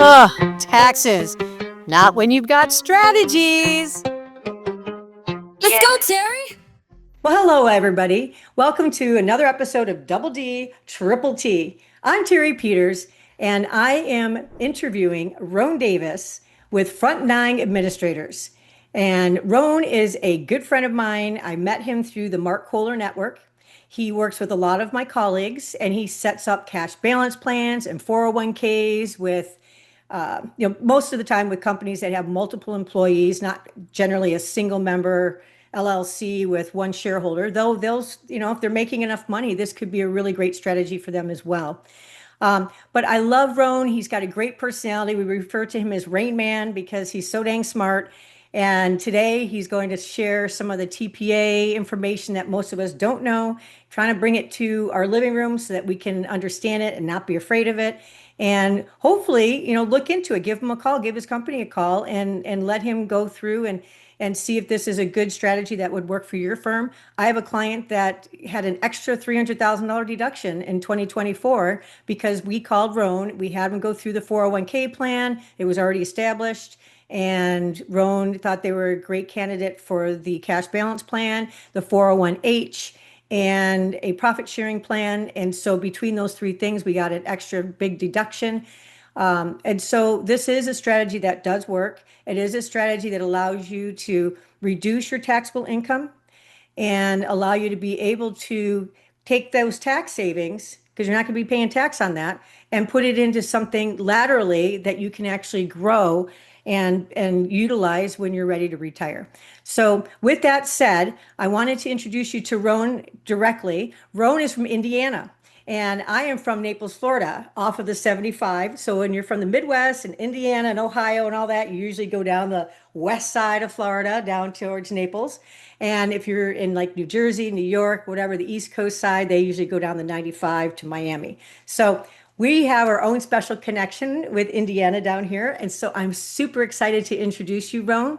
Ugh, taxes. Not when you've got strategies. Let's go, Terry. Well, hello, everybody. Welcome to another episode of Double D, Triple T. I'm Terri Peters, and I am interviewing Rone Davis with FrontNine Administrators. And Rone is a good friend of mine. I met him through the Mark Kohler Network. He works with a lot of my colleagues, and he sets up cash balance plans and 401ks with most of the time with companies that have multiple employees, not generally a single member LLC with one shareholder, though those, if they're making enough money, this could be a really great strategy for them as well. But I love Rone. He's got a great personality. We refer to him as Rain Man because he's so dang smart. And today he's going to share some of the TPA information that most of us don't know, trying to bring it to our living room so that we can understand it and not be afraid of it. And hopefully, look into it, give him a call, give his company a call and let him go through and see if this is a good strategy that would work for your firm. I have a client that had an extra $300,000 deduction in 2024 because we called Rone. We had him go through the 401k plan. It was already established. And Rone thought they were a great candidate for the cash balance plan, the 401h, and a profit sharing plan. And so between those three things, we got an extra big deduction. And so this is a strategy that does work. It is a strategy that allows you to reduce your taxable income and allow you to be able to take those tax savings, because you're not going to be paying tax on that, and put it into something laterally that you can actually grow and utilize when you're ready to retire. So with that said, I wanted to introduce you to Rone directly. Rone is from Indiana. And I am from Naples, Florida, off of the 75. So when you're from the Midwest and Indiana and Ohio and all that, you usually go down the west side of Florida, down towards Naples. And if you're in like New Jersey, New York, whatever, the East Coast side, they usually go down the 95 to Miami. So we have our own special connection with Indiana down here. And so I'm super excited to introduce you, Rone.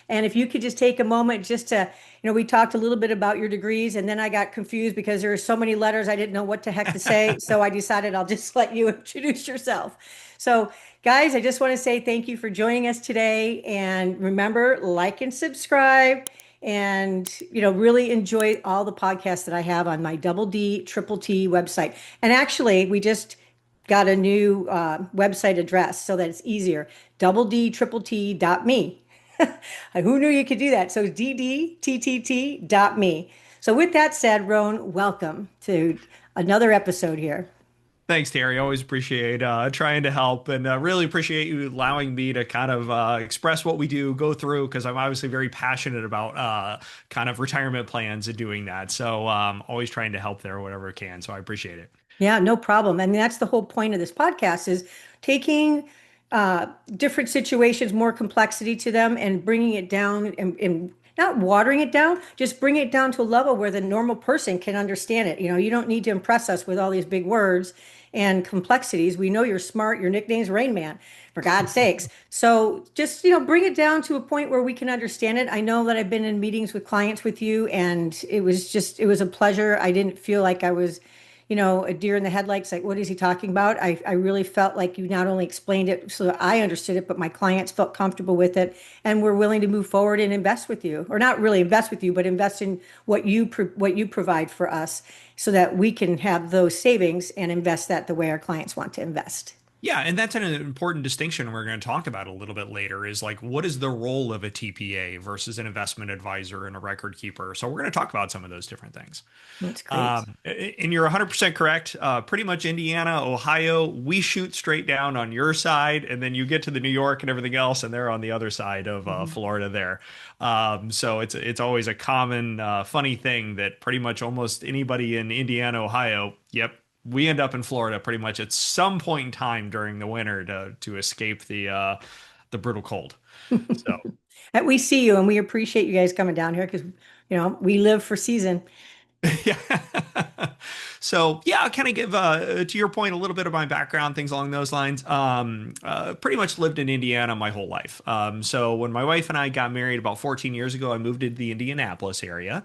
And if you could just take a moment just to, we talked a little bit about your degrees, and then I got confused because there are so many letters I didn't know what the heck to say. So I decided I'll just let you introduce yourself. So, guys, I just want to say thank you for joining us today. And remember, like and subscribe, and really enjoy all the podcasts that I have on my Double D Triple T website. And actually, we just got a new website address so that it's easier. DoubleDTTT.me. Who knew you could do that? So ddttt.me. So with that said, Rone, welcome to another episode here. Thanks, Terry. Always appreciate trying to help, and really appreciate you allowing me to kind of express what we do, go through, because I'm obviously very passionate about kind of retirement plans and doing that. So always trying to help there whatever I can. So I appreciate it. Yeah, no problem. I mean, that's the whole point of this podcast is taking different situations, more complexity to them, and bringing it down and not watering it down, just bring it down to a level where the normal person can understand it. You don't need to impress us with all these big words and complexities. We know you're smart. Your nickname's Rain Man, for God's sakes. So just, bring it down to a point where we can understand it. I know that I've been in meetings with clients with you, and it was a pleasure. I didn't feel like I was a deer in the headlights, like, what is he talking about? I really felt like you not only explained it so that I understood it, but my clients felt comfortable with it and were willing to move forward and invest with you, or not really invest with you, but invest in what you provide for us so that we can have those savings and invest that the way our clients want to invest. Yeah, and that's an important distinction we're going to talk about a little bit later is like what is the role of a TPA versus an investment advisor and a record keeper. So we're going to talk about some of those different things. That's great. And you're 100% correct. Pretty much Indiana, Ohio, we shoot straight down on your side, and then you get to the New York and everything else, and they're on the other side of Florida there. So it's always a common funny thing that pretty much almost anybody in Indiana, Ohio, yep, we end up in Florida pretty much at some point in time during the winter to escape the brutal cold. So And we see you, and we appreciate you guys coming down here because we live for season. yeah. So yeah, I'll kind of give to your point a little bit of my background, things along those lines. Pretty much lived in Indiana my whole life. So when my wife and I got married about 14 years ago, I moved to the Indianapolis area.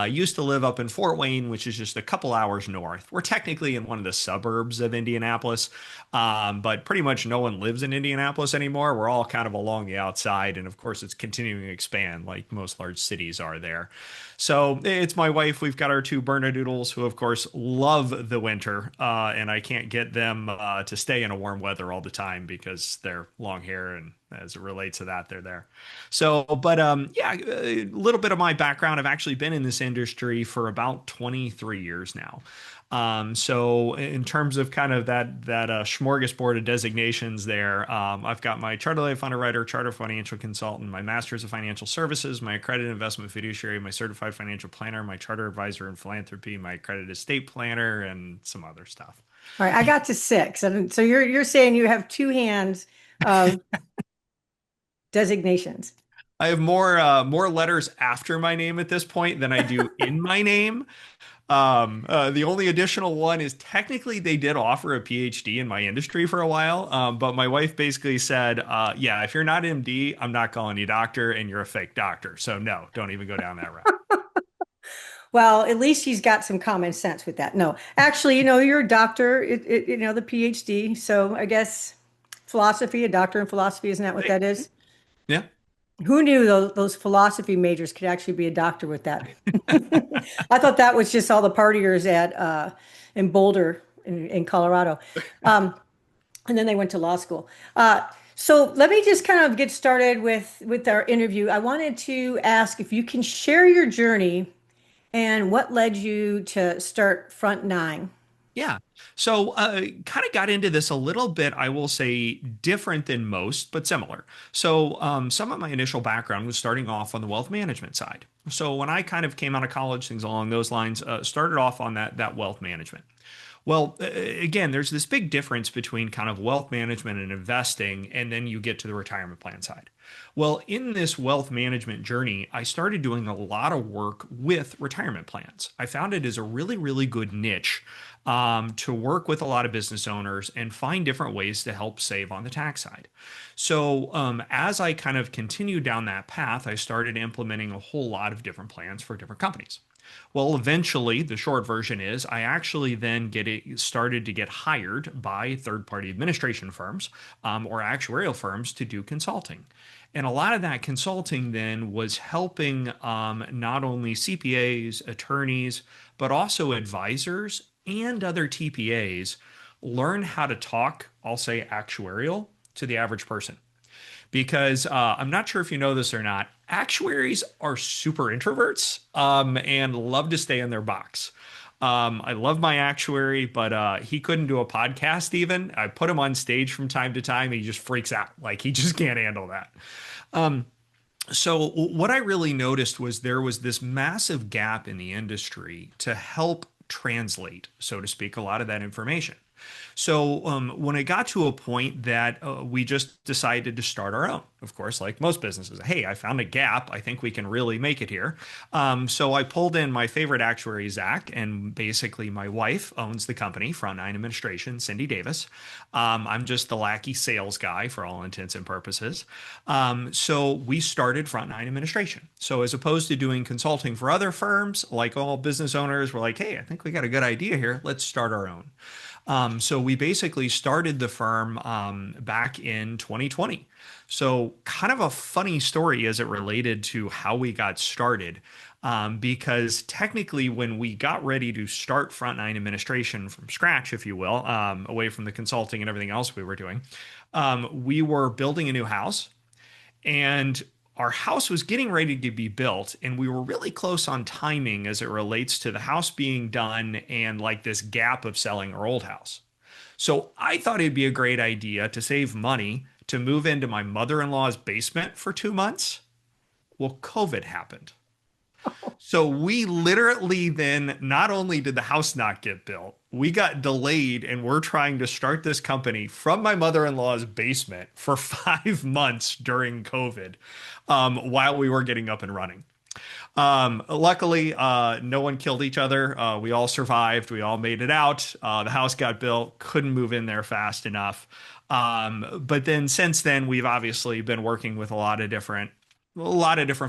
Used to live up in Fort Wayne, which is just a couple hours north. We're technically in one of the suburbs of Indianapolis, but pretty much no one lives in Indianapolis anymore. We're all kind of along the outside, and of course, it's continuing to expand like most large cities are there. So it's my wife. We've got our two Bernedoodles who, of course, love the winter, and I can't get them to stay in a warm weather all the time because they're long hair, and as it relates to that, they're there. So, but yeah, a little bit of my background. I've actually been in this industry for about 23 years now. So in terms of kind of that smorgasbord of designations there, I've got my charter life underwriter, charter financial consultant, my master's of financial services, my accredited investment fiduciary, my certified financial planner, my charter advisor in philanthropy, my accredited estate planner, and some other stuff. All right, I got to six. And so you're saying you have two hands of designations. I have more letters after my name at this point than I do in my name. The only additional one is technically they did offer a PhD in my industry for a while, but my wife basically said, "Yeah, if you're not MD, I'm not calling you doctor, and you're a fake doctor. So no, don't even go down that route." Well, at least she's got some common sense with that. No, actually, you're a doctor, the PhD. So I guess philosophy, a doctor in philosophy, isn't that what that is? Yeah. Who knew those philosophy majors could actually be a doctor with that? I thought that was just all the partiers at in Boulder in Colorado. And then they went to law school. So let me just kind of get started with our interview. I wanted to ask if you can share your journey and what led you to start Front Nine. Yeah. So, kind of got into this a little bit, I will say, different than most, but similar. So, some of my initial background was starting off on the wealth management side. So, when I kind of came out of college, things along those lines, started off on that wealth management. Well, again, there's this big difference between kind of wealth management and investing, and then you get to the retirement plan side. Well, in this wealth management journey, I started doing a lot of work with retirement plans. I found it is a really, really good niche to work with a lot of business owners and find different ways to help save on the tax side. So, as I kind of continued down that path, I started implementing a whole lot of different plans for different companies. Well, eventually, the short version is I actually then started to get hired by third-party administration firms or actuarial firms to do consulting. And a lot of that consulting then was helping not only CPAs, attorneys, but also advisors and other TPAs learn how to talk, I'll say actuarial, to the average person. Because I'm not sure if you know this or not, actuaries are super introverts and love to stay in their box. I love my actuary, but he couldn't do a podcast even. I put him on stage from time to time. And he just freaks out. Like he just can't handle that. So what I really noticed was there was this massive gap in the industry to help translate, so to speak, a lot of that information. So when it got to a point that we just decided to start our own, of course, like most businesses, hey, I found a gap. I think we can really make it here. So I pulled in my favorite actuary, Zach, and basically my wife owns the company, FrontNine Administration, Cindy Davis. I'm just the lackey sales guy for all intents and purposes. So we started FrontNine Administration. So as opposed to doing consulting for other firms, like all business owners were like, hey, I think we got a good idea here. Let's start our own. So we basically started the firm back in 2020. So kind of a funny story as it related to how we got started. Because technically when we got ready to start FrontNine Administration from scratch, if you will, away from the consulting and everything else we were doing, we were building a new house and our house was getting ready to be built and we were really close on timing as it relates to the house being done and like this gap of selling our old house. So I thought it'd be a great idea to save money to move into my mother-in-law's basement for 2 months. Well, COVID happened. So we literally then, not only did the house not get built, we got delayed and we're trying to start this company from my mother-in-law's basement for 5 months during COVID while we were getting up and running. Luckily, no one killed each other. We all survived. We all made it out. The house got built. Couldn't move in there fast enough. But then since then, we've obviously been working with a lot of different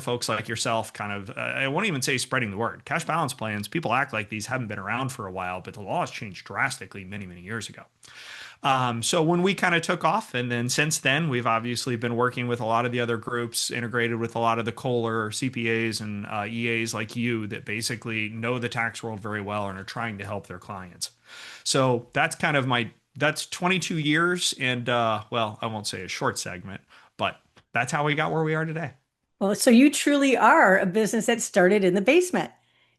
folks like yourself, kind of, I won't even say spreading the word. Cash balance plans, people act like these haven't been around for a while, but the law has changed drastically many, many years ago. So when we kind of took off, and then since then, we've obviously been working with a lot of the other groups, integrated with a lot of the Kohler CPAs and EAs like you that basically know the tax world very well and are trying to help their clients. So that's kind of that's 22 years and, well, I won't say a short segment, but that's how we got where we are today. Well, so you truly are a business that started in the basement.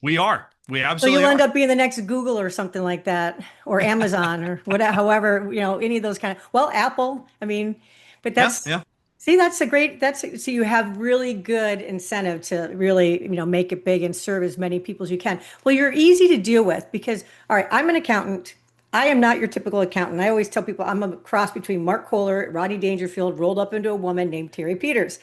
We are. We So absolutely you'll end are. up being the next Google or something like that, or Amazon or whatever, however, any of those kind of, well, Apple, I mean, but Yeah, that's, yeah. see, so you have really good incentive to really, make it big and serve as many people as you can. Well, you're easy to deal with because, all right, I'm an accountant. I am not your typical accountant. I always tell people I'm a cross between Mark Kohler, Rodney Dangerfield, rolled up into a woman named Terri Peters.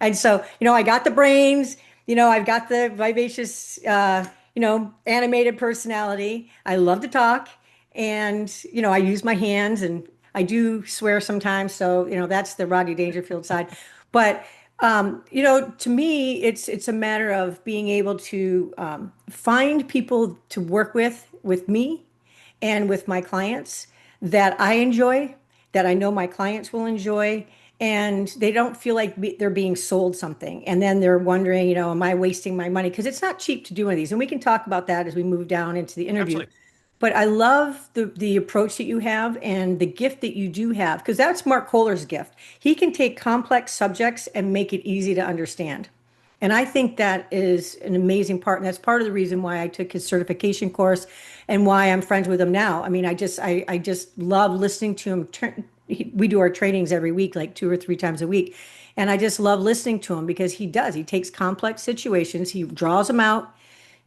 And so, I got the brains, I've got the vivacious, animated personality. I love to talk and, I use my hands and I do swear sometimes. So, that's the Rodney Dangerfield side. But, to me, it's a matter of being able to find people to work with me and with my clients that I enjoy, that I know my clients will enjoy, and they don't feel like they're being sold something. And then they're wondering, am I wasting my money? Because it's not cheap to do one of these. And we can talk about that as we move down into the interview. Absolutely. But I love the approach that you have and the gift that you do have, because that's Mark Kohler's gift. He can take complex subjects and make it easy to understand. And I think that is an amazing part. And that's part of the reason why I took his certification course and why I'm friends with him now. I mean, I just love listening to him. We do our trainings every week, like 2 or 3 times a week. And I just love listening to him because he takes complex situations, he draws them out,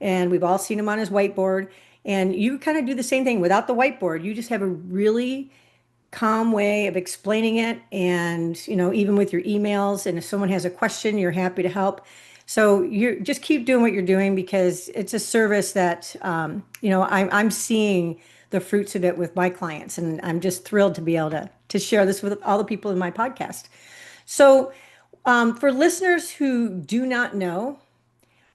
and we've all seen him on his whiteboard. And you kind of do the same thing without the whiteboard. You just have a really calm way of explaining it. And, even with your emails, and if someone has a question, you're happy to help. So you just keep doing what you're doing because it's a service that, I'm seeing the fruits of it with my clients. And I'm just thrilled to be able to share this with all the people in my podcast. So, for listeners who do not know,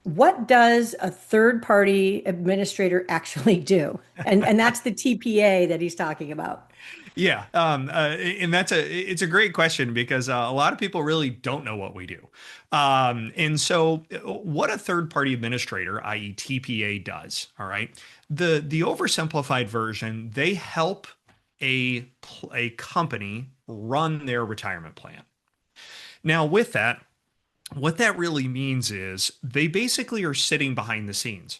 what does a third party administrator actually do? And that's the TPA that he's talking about. Yeah, and it's a great question because a lot of people really don't know what we do. And so, what a third party administrator, i.e., TPA, does, all right? The oversimplified version, they help a company run their retirement plan. Now, with that, what that really means is they basically are sitting behind the scenes.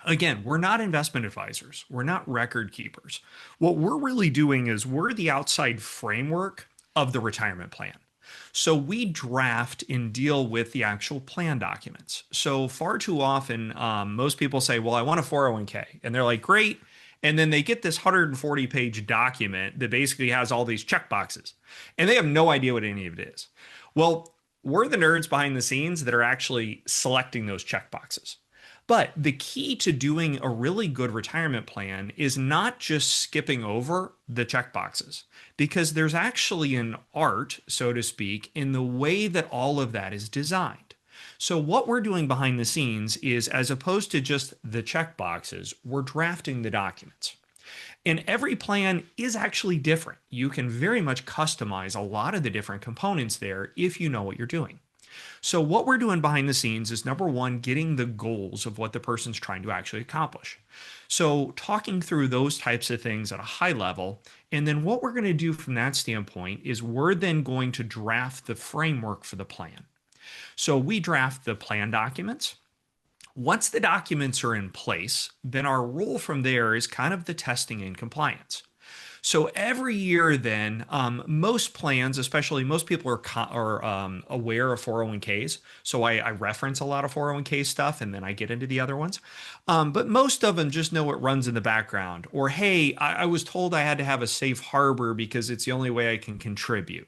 Again, we're not investment advisors. We're not record keepers. What we're really doing is we're the outside framework of the retirement plan. So we draft and deal with the actual plan documents. So far too often, most people say, well, I want a 401k. And they're like, great. And then they get this 140-page document that basically has all these check boxes. And they have no idea what any of it is. Well, we're the nerds behind the scenes that are actually selecting those check boxes. But the key to doing a really good retirement plan is not just skipping over the check boxes, because there's actually an art, so to speak, in the way that all of that is designed. So what we're doing behind the scenes is, as opposed to just the check boxes, we're drafting the documents. And every plan is actually different. You can very much customize a lot of the different components there if you know what you're doing. So what we're doing behind the scenes is, number one, getting the goals of what the person's trying to actually accomplish. So talking through those types of things at a high level. And then what we're going to do from that standpoint is we're then going to draft the framework for the plan. So we draft the plan documents. Once the documents are in place, then our role from there is kind of the testing and compliance. So every year, then, most plans, especially most people are aware of 401ks. So I reference a lot of 401k stuff, and then I get into the other ones. But most of them just know it runs in the background. Or, hey, I was told I had to have a safe harbor because it's the only way I can contribute.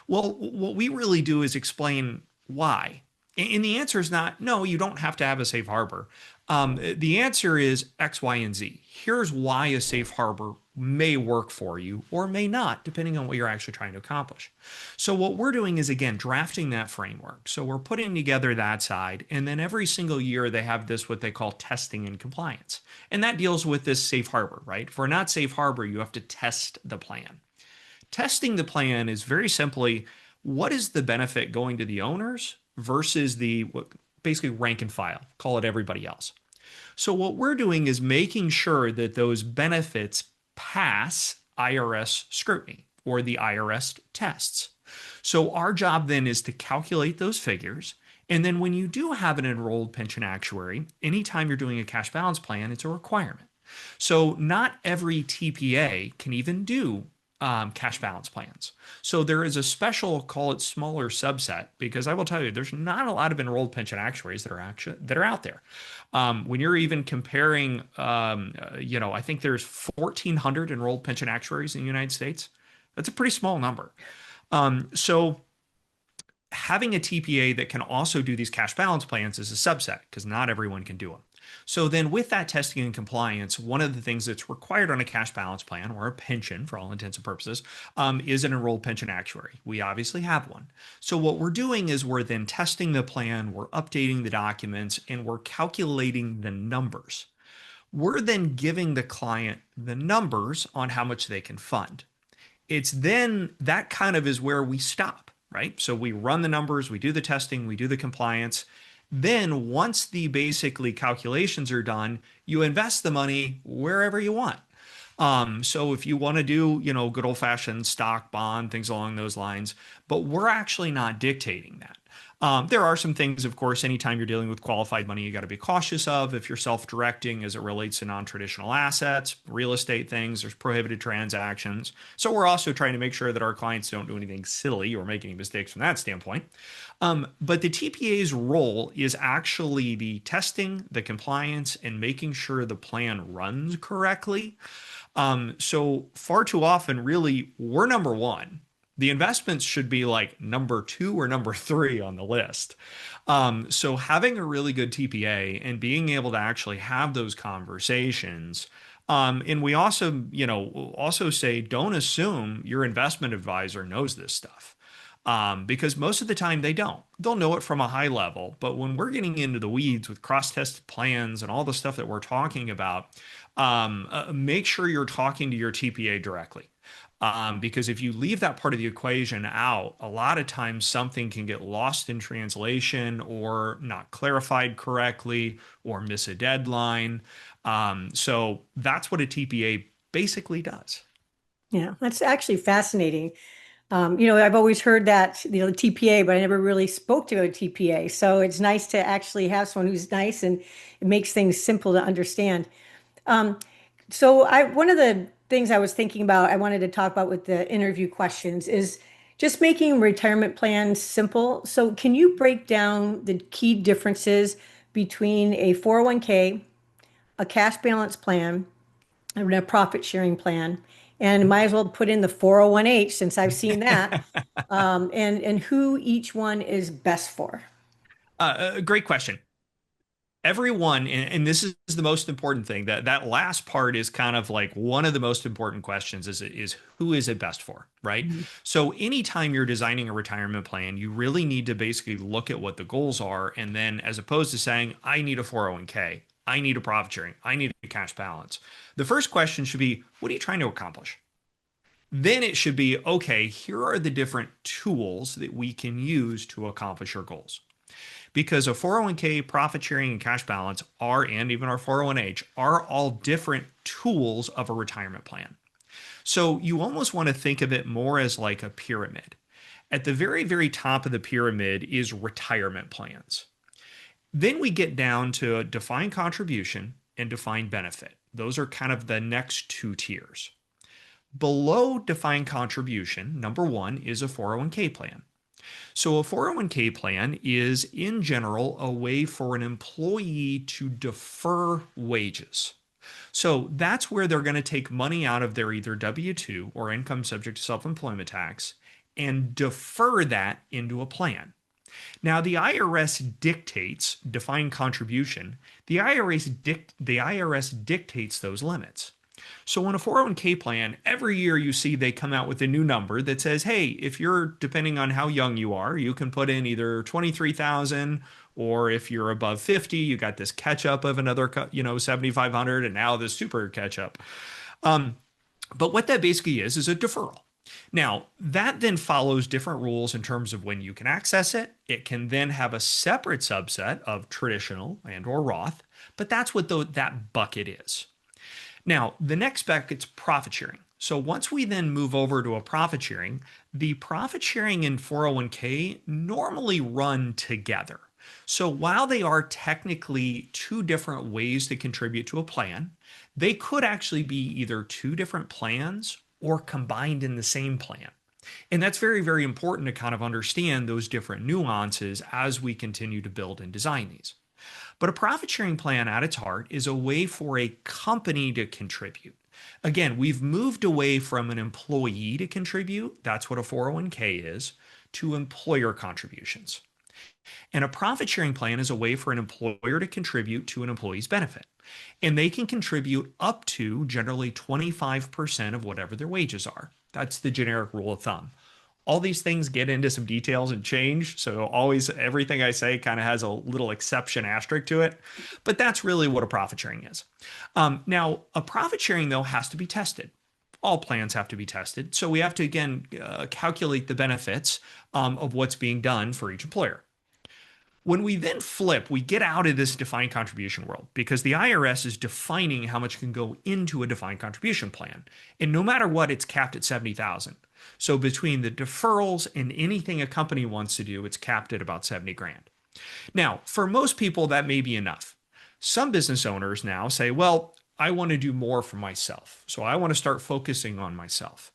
Well, what we really do is explain why. And the answer is not, no, you don't have to have a safe harbor. The answer is X, Y, and Z. Here's why a safe harbor may work for you or may not, depending on what you're actually trying to accomplish. So what we're doing is, again, drafting that framework. So we're putting together that side, and then every single year they have this, what they call testing and compliance. And that deals with this safe harbor, right? For not safe harbor, you have to test the plan. Testing the plan is very simply, what is the benefit going to the owners versus the basically rank and file, call it everybody else. So what we're doing is making sure that those benefits pass IRS scrutiny or the IRS tests. So our job then is to calculate those figures. And then when you do have an enrolled pension actuary, anytime you're doing a cash balance plan, it's a requirement. So not every TPA can even do cash balance plans. So there is a special, call it smaller subset, because I will tell you, there's not a lot of enrolled pension actuaries that are out there. When you're even comparing, I think there's 1,400 enrolled pension actuaries in the United States. That's a pretty small number. So having a TPA that can also do these cash balance plans is a subset, because not everyone can do them. So then with that testing and compliance, one of the things that's required on a cash balance plan or a pension for all intents and purposes is an enrolled pension actuary. We obviously have one. So what we're doing is we're then testing the plan, we're updating the documents, and we're calculating the numbers. We're then giving the client the numbers on how much they can fund. It's then that kind of is where we stop, right? So we run the numbers, we do the testing, we do the compliance. Then once the basically calculations are done, you invest the money wherever you want. So if you want to do, good old fashioned stock, bond, things along those lines, but we're actually not dictating that. There are some things, of course, anytime you're dealing with qualified money, you got to be cautious of if you're self-directing as it relates to non-traditional assets, real estate things, there's prohibited transactions. So we're also trying to make sure that our clients don't do anything silly or make any mistakes from that standpoint. But the TPA's role is actually the testing, the compliance, and making sure the plan runs correctly. So far too often, really, we're number one. The investments should be like number 2 or number 3 on the list. So having a really good TPA and being able to actually have those conversations. And we also say, don't assume your investment advisor knows this stuff. Because most of the time they don't. They'll know it from a high level. But when we're getting into the weeds with cross-tested plans and all the stuff that we're talking about, make sure you're talking to your TPA directly. Because if you leave that part of the equation out, a lot of times something can get lost in translation or not clarified correctly or miss a deadline. So that's what a TPA basically does. Yeah, that's actually fascinating. I've always heard that, the TPA, but I never really spoke to a TPA. So it's nice to actually have someone who's nice and it makes things simple to understand. One of the things I was thinking about, I wanted to talk about with the interview questions is just making retirement plans simple. So can you break down the key differences between a 401k, a cash balance plan, and a profit sharing plan? And might as well put in the 401h since I've seen that, and who each one is best for. Great question. Everyone, and this is the most important thing, that last part is kind of like one of the most important questions is who is it best for, right? Mm-hmm. So anytime you're designing a retirement plan, you really need to basically look at what the goals are. And then as opposed to saying, I need a 401k, I need a profit sharing, I need a cash balance. The first question should be, what are you trying to accomplish? Then it should be, okay, here are the different tools that we can use to accomplish your goals. Because a 401k, profit sharing, and cash balance and even our 401h are all different tools of a retirement plan. So you almost want to think of it more as like a pyramid. At the very, very top of the pyramid is retirement plans. Then we get down to defined contribution and defined benefit. Those are kind of the next 2 tiers. Below defined contribution, number 1 is a 401k plan. So a 401k plan is, in general, a way for an employee to defer wages. So that's where they're going to take money out of their either W-2 or income subject to self-employment tax and defer that into a plan. Now, the IRS dictates defined contribution. The IRS dictates those limits. So in a 401k plan, every year you see they come out with a new number that says, hey, if you're, depending on how young you are, you can put in either 23,000, or if you're above 50, you got this catch up of another, 7,500, and now this super catch up. But what that basically is a deferral. Now, that then follows different rules in terms of when you can access it. It can then have a separate subset of traditional and or Roth, but that's what that bucket is. Now, the next bucket's profit sharing. So once we then move over to a profit sharing, the profit sharing in 401k normally run together. So while they are technically two different ways to contribute to a plan, they could actually be either two different plans or combined in the same plan. And that's very, very important to kind of understand those different nuances as we continue to build and design these. But a profit sharing plan at its heart is a way for a company to contribute. Again, we've moved away from an employee to contribute, that's what a 401k is, to employer contributions. And a profit sharing plan is a way for an employer to contribute to an employee's benefit. And they can contribute up to generally 25% of whatever their wages are. That's the generic rule of thumb. All these things get into some details and change. So always everything I say kind of has a little exception asterisk to it. But that's really what a profit sharing is. Now, a profit sharing, though, has to be tested. All plans have to be tested. So we have to, again, calculate the benefits of what's being done for each employer. When we then flip, we get out of this defined contribution world because the IRS is defining how much can go into a defined contribution plan. And no matter what, it's capped at 70,000. So between the deferrals and anything a company wants to do, it's capped at about 70 grand. Now, for most people, that may be enough. Some business owners now say, well, I want to do more for myself. So I want to start focusing on myself.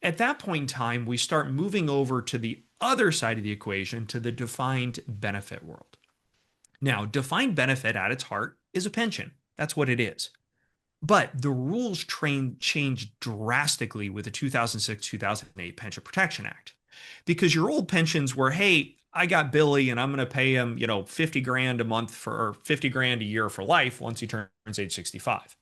At that point in time, we start moving over to the other side of the equation, to the defined benefit world. Now, defined benefit at its heart is a pension. That's what it is. But the rules changed drastically with the 2006-2008 Pension Protection Act. Because your old pensions were, hey, I got Billy and I'm going to pay him, 50 grand a month or 50 grand a year for life once he turns age 65.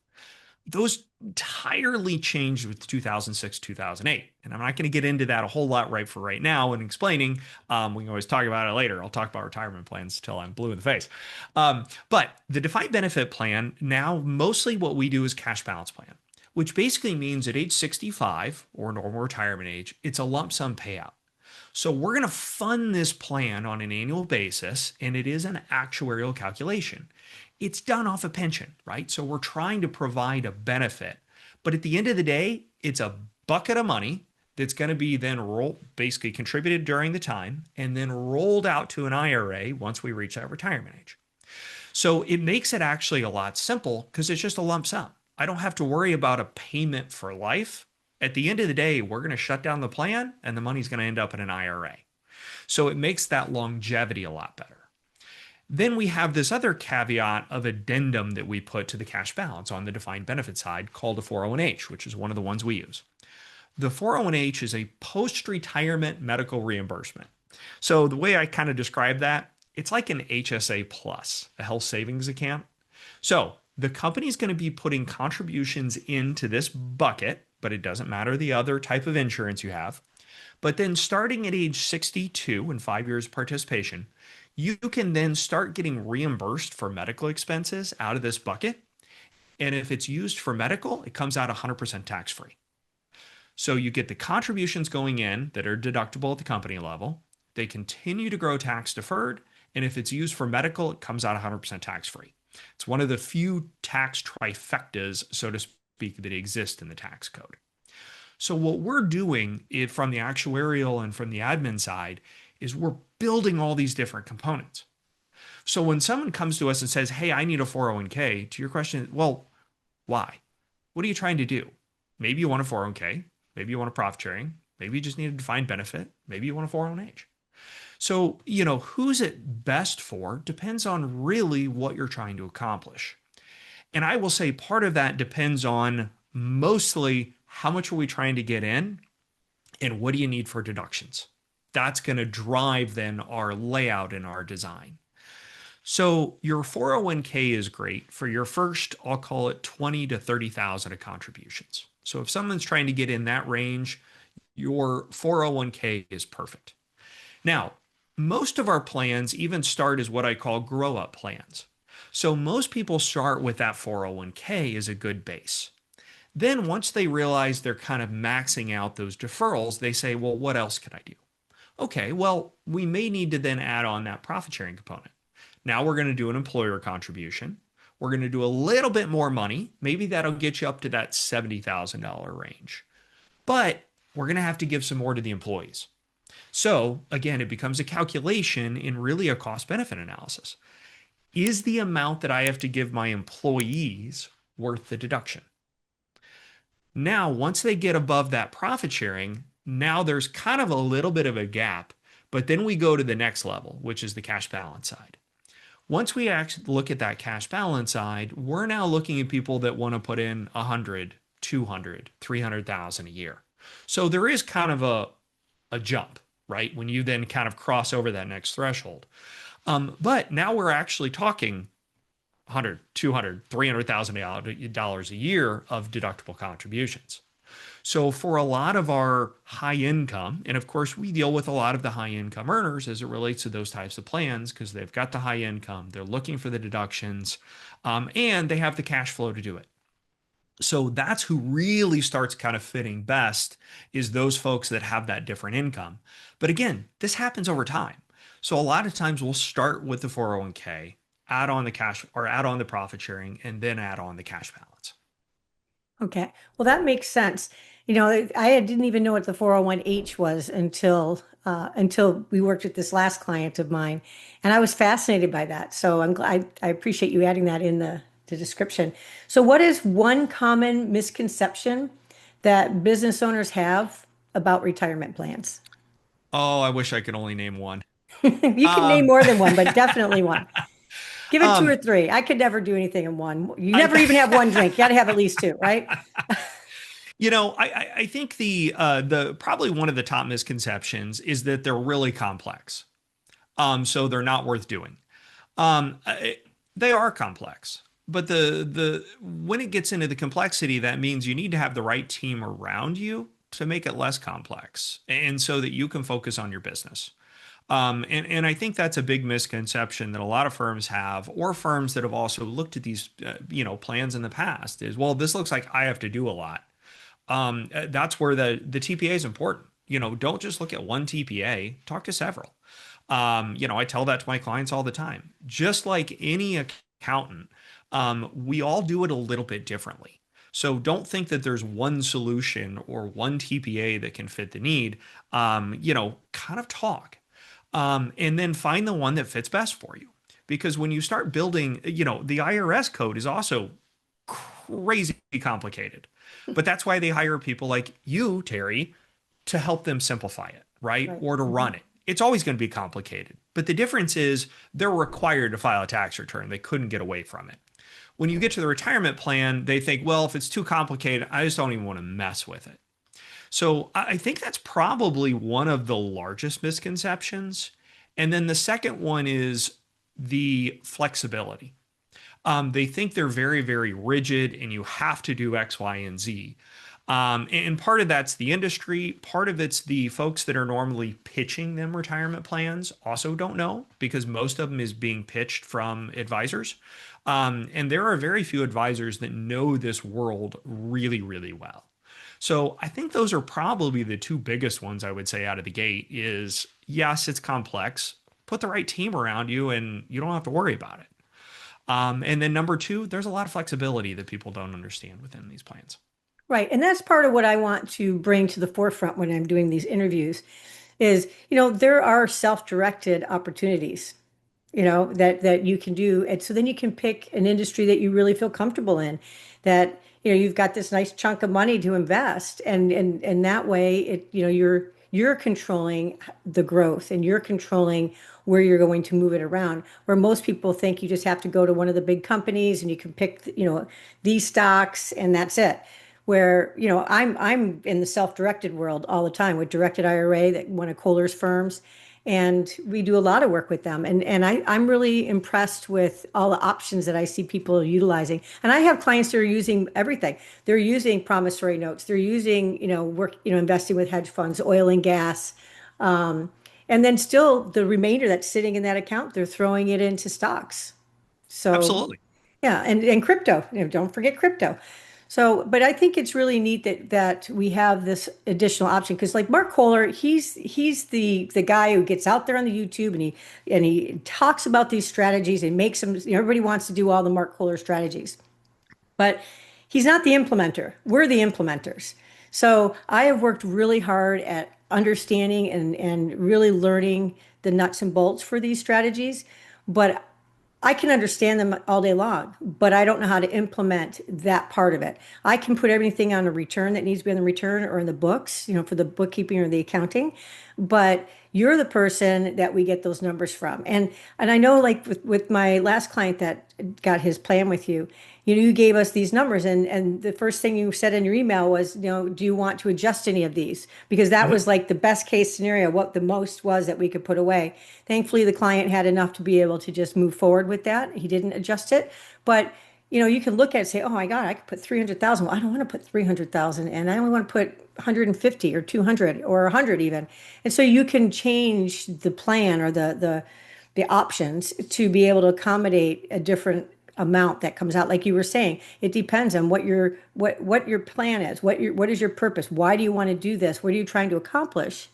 Those entirely changed with 2006-2008. And I'm not going to get into that a whole lot right now and explaining. We can always talk about it later. I'll talk about retirement plans till I'm blue in the face. But the defined benefit plan, now mostly what we do is cash balance plan, which basically means at age 65 or normal retirement age, it's a lump sum payout. So we're going to fund this plan on an annual basis, and it is an actuarial calculation. It's done off a pension, right? So we're trying to provide a benefit. But at the end of the day, it's a bucket of money that's going to be then basically contributed during the time and then rolled out to an IRA once we reach that retirement age. So it makes it actually a lot simple because it's just a lump sum. I don't have to worry about a payment for life. At the end of the day, we're going to shut down the plan and the money's going to end up in an IRA. So it makes that longevity a lot better. Then we have this other caveat of addendum that we put to the cash balance on the defined benefit side called a 401h, which is one of the ones we use. The 401h is a post-retirement medical reimbursement. So the way I kind of describe that, it's like an HSA plus, a health savings account. So the company's going to be putting contributions into this bucket, but it doesn't matter the other type of insurance you have. But then starting at age 62 and 5 years of participation, you can then start getting reimbursed for medical expenses out of this bucket. And if it's used for medical, it comes out 100% tax-free. So you get the contributions going in that are deductible at the company level. They continue to grow tax deferred. And if it's used for medical, it comes out 100% tax-free. It's one of the few tax trifectas, so to speak, that exist in the tax code. So what we're doing from the actuarial and from the admin side is we're building all these different components. So when someone comes to us and says, hey, I need a 401k, to your question, well, why? What are you trying to do? Maybe you want a 401k. Maybe you want a profit sharing. Maybe you just need a defined benefit. Maybe you want a 401h. So, who's it best for depends on really what you're trying to accomplish. And I will say part of that depends on mostly how much are we trying to get in and what do you need for deductions? That's going to drive then our layout and our design. So your 401k is great for your first, I'll call it 20 to 30,000 of contributions. So if someone's trying to get in that range, your 401k is perfect. Now, most of our plans even start as what I call grow up plans. So most people start with that 401k as a good base. Then once they realize they're kind of maxing out those deferrals, they say, well, what else could I do? Okay, well, we may need to then add on that profit sharing component. Now we're going to do an employer contribution. We're going to do a little bit more money. Maybe that'll get you up to that $70,000 range. But we're going to have to give some more to the employees. So again, it becomes a calculation in really a cost benefit analysis. Is the amount that I have to give my employees worth the deduction? Now, once they get above that profit sharing, now there's kind of a little bit of a gap, but then we go to the next level, which is the cash balance side. Once we actually look at that cash balance side, we're now looking at people that want to put in 100, 200, 300,000 a year. So there is kind of a jump, right? When you then kind of cross over that next threshold. But now we're actually talking 100, 200, $300,000 a year of deductible contributions. So for a lot of our high income, and of course we deal with a lot of the high income earners as it relates to those types of plans because they've got the high income, they're looking for the deductions, and they have the cash flow to do it. So that's who really starts kind of fitting best is those folks that have that different income. But again, this happens over time. So a lot of times we'll start with the 401k, add on the cash or add on the profit sharing, and then add on the cash balance. Okay. Well, that makes sense. I didn't even know what the 401h was until we worked with this last client of mine, and I was fascinated by that. So I'm glad I appreciate you adding that in the description. So what is one common misconception that business owners have about retirement plans? Oh, I wish I could only name one. You can name more than one, but definitely one. Give it two or Um, three. I could never do anything in one. You never even have I, one drink. You got to have at least two, right? I think the probably one of the top misconceptions is that they're really complex. So they're not worth doing. They are complex, but the when it gets into the complexity, that means you need to have the right team around you to make it less complex, and so that you can focus on your business. And I think that's a big misconception that a lot of firms have, or firms that have also looked at these plans in the past is, well, this looks like I have to do a lot. That's where the TPA is important. Don't just look at one TPA, talk to several. I tell that to my clients all the time. Just like any accountant, we all do it a little bit differently. So don't think that there's one solution or one TPA that can fit the need. Kind of talk, and then find the one that fits best for you. Because when you start building, the IRS code is also crazy complicated. But that's why they hire people like you, Terri, to help them simplify it, right? Right. Or to run it. It's always going to be complicated. But the difference is they're required to file a tax return. They couldn't get away from it. When you get to the retirement plan, they think, well, if it's too complicated, I just don't even want to mess with it. So I think that's probably one of the largest misconceptions. And then the second one is the flexibility. They think they're very, very rigid and you have to do X, Y, and Z. And part of that's the industry. Part of it's the folks that are normally pitching them retirement plans also don't know because most of them is being pitched from advisors. And there are very few advisors that know this world really, really well. So I think those are probably the two biggest ones I would say out of the gate is, yes, it's complex. Put the right team around you and you don't have to worry about it. And then number two, there's a lot of flexibility that people don't understand within these plans. Right. And that's part of what I want to bring to the forefront when I'm doing these interviews is, there are self-directed opportunities, that you can do. And so then you can pick an industry that you really feel comfortable in, that, you've got this nice chunk of money to invest. And that way you're controlling the growth and you're controlling where you're going to move it around. Where most people think you just have to go to one of the big companies and you can pick, these stocks and that's it. where, I'm in the self-directed world all the time with directed IRA, that one of Kohler's firms, and we do a lot of work with them. I'm really impressed with all the options that I see people utilizing. And I have clients that are using everything. They're using promissory notes. They're using, investing with hedge funds, oil and gas. And then still the remainder that's sitting in that account, they're throwing it into stocks. So Absolutely. yeah, and crypto, don't forget crypto. So, but I think it's really neat that we have this additional option, because like Mark Kohler, he's the guy who gets out there on the YouTube, and he talks about these strategies and makes them, everybody wants to do all the Mark Kohler strategies. But he's not the implementer. We're the implementers. So I have worked really hard at understanding and really learning the nuts and bolts for these strategies. But I can understand them all day long, but I don't know how to implement that part of it. I can put everything on a return that needs to be on the return or in the books, for the bookkeeping or the accounting. But you're the person that we get those numbers from. And I know, like with my last client that got his plan with you, you gave us these numbers, and the first thing you said in your email was, do you want to adjust any of these? Because that was like the best case scenario, what the most was that we could put away. Thankfully, the client had enough to be able to just move forward with that. He didn't adjust it, but you can look at it and say, oh my God, I could put 300,000. Well, I don't want to put 300,000, and I only want to put 150 or 200 or 100 even. And so you can change the plan or the options to be able to accommodate a different amount that comes out. Like you were saying, it depends on what your plan is, what is your purpose, why do you want to do this, what are you trying to accomplish,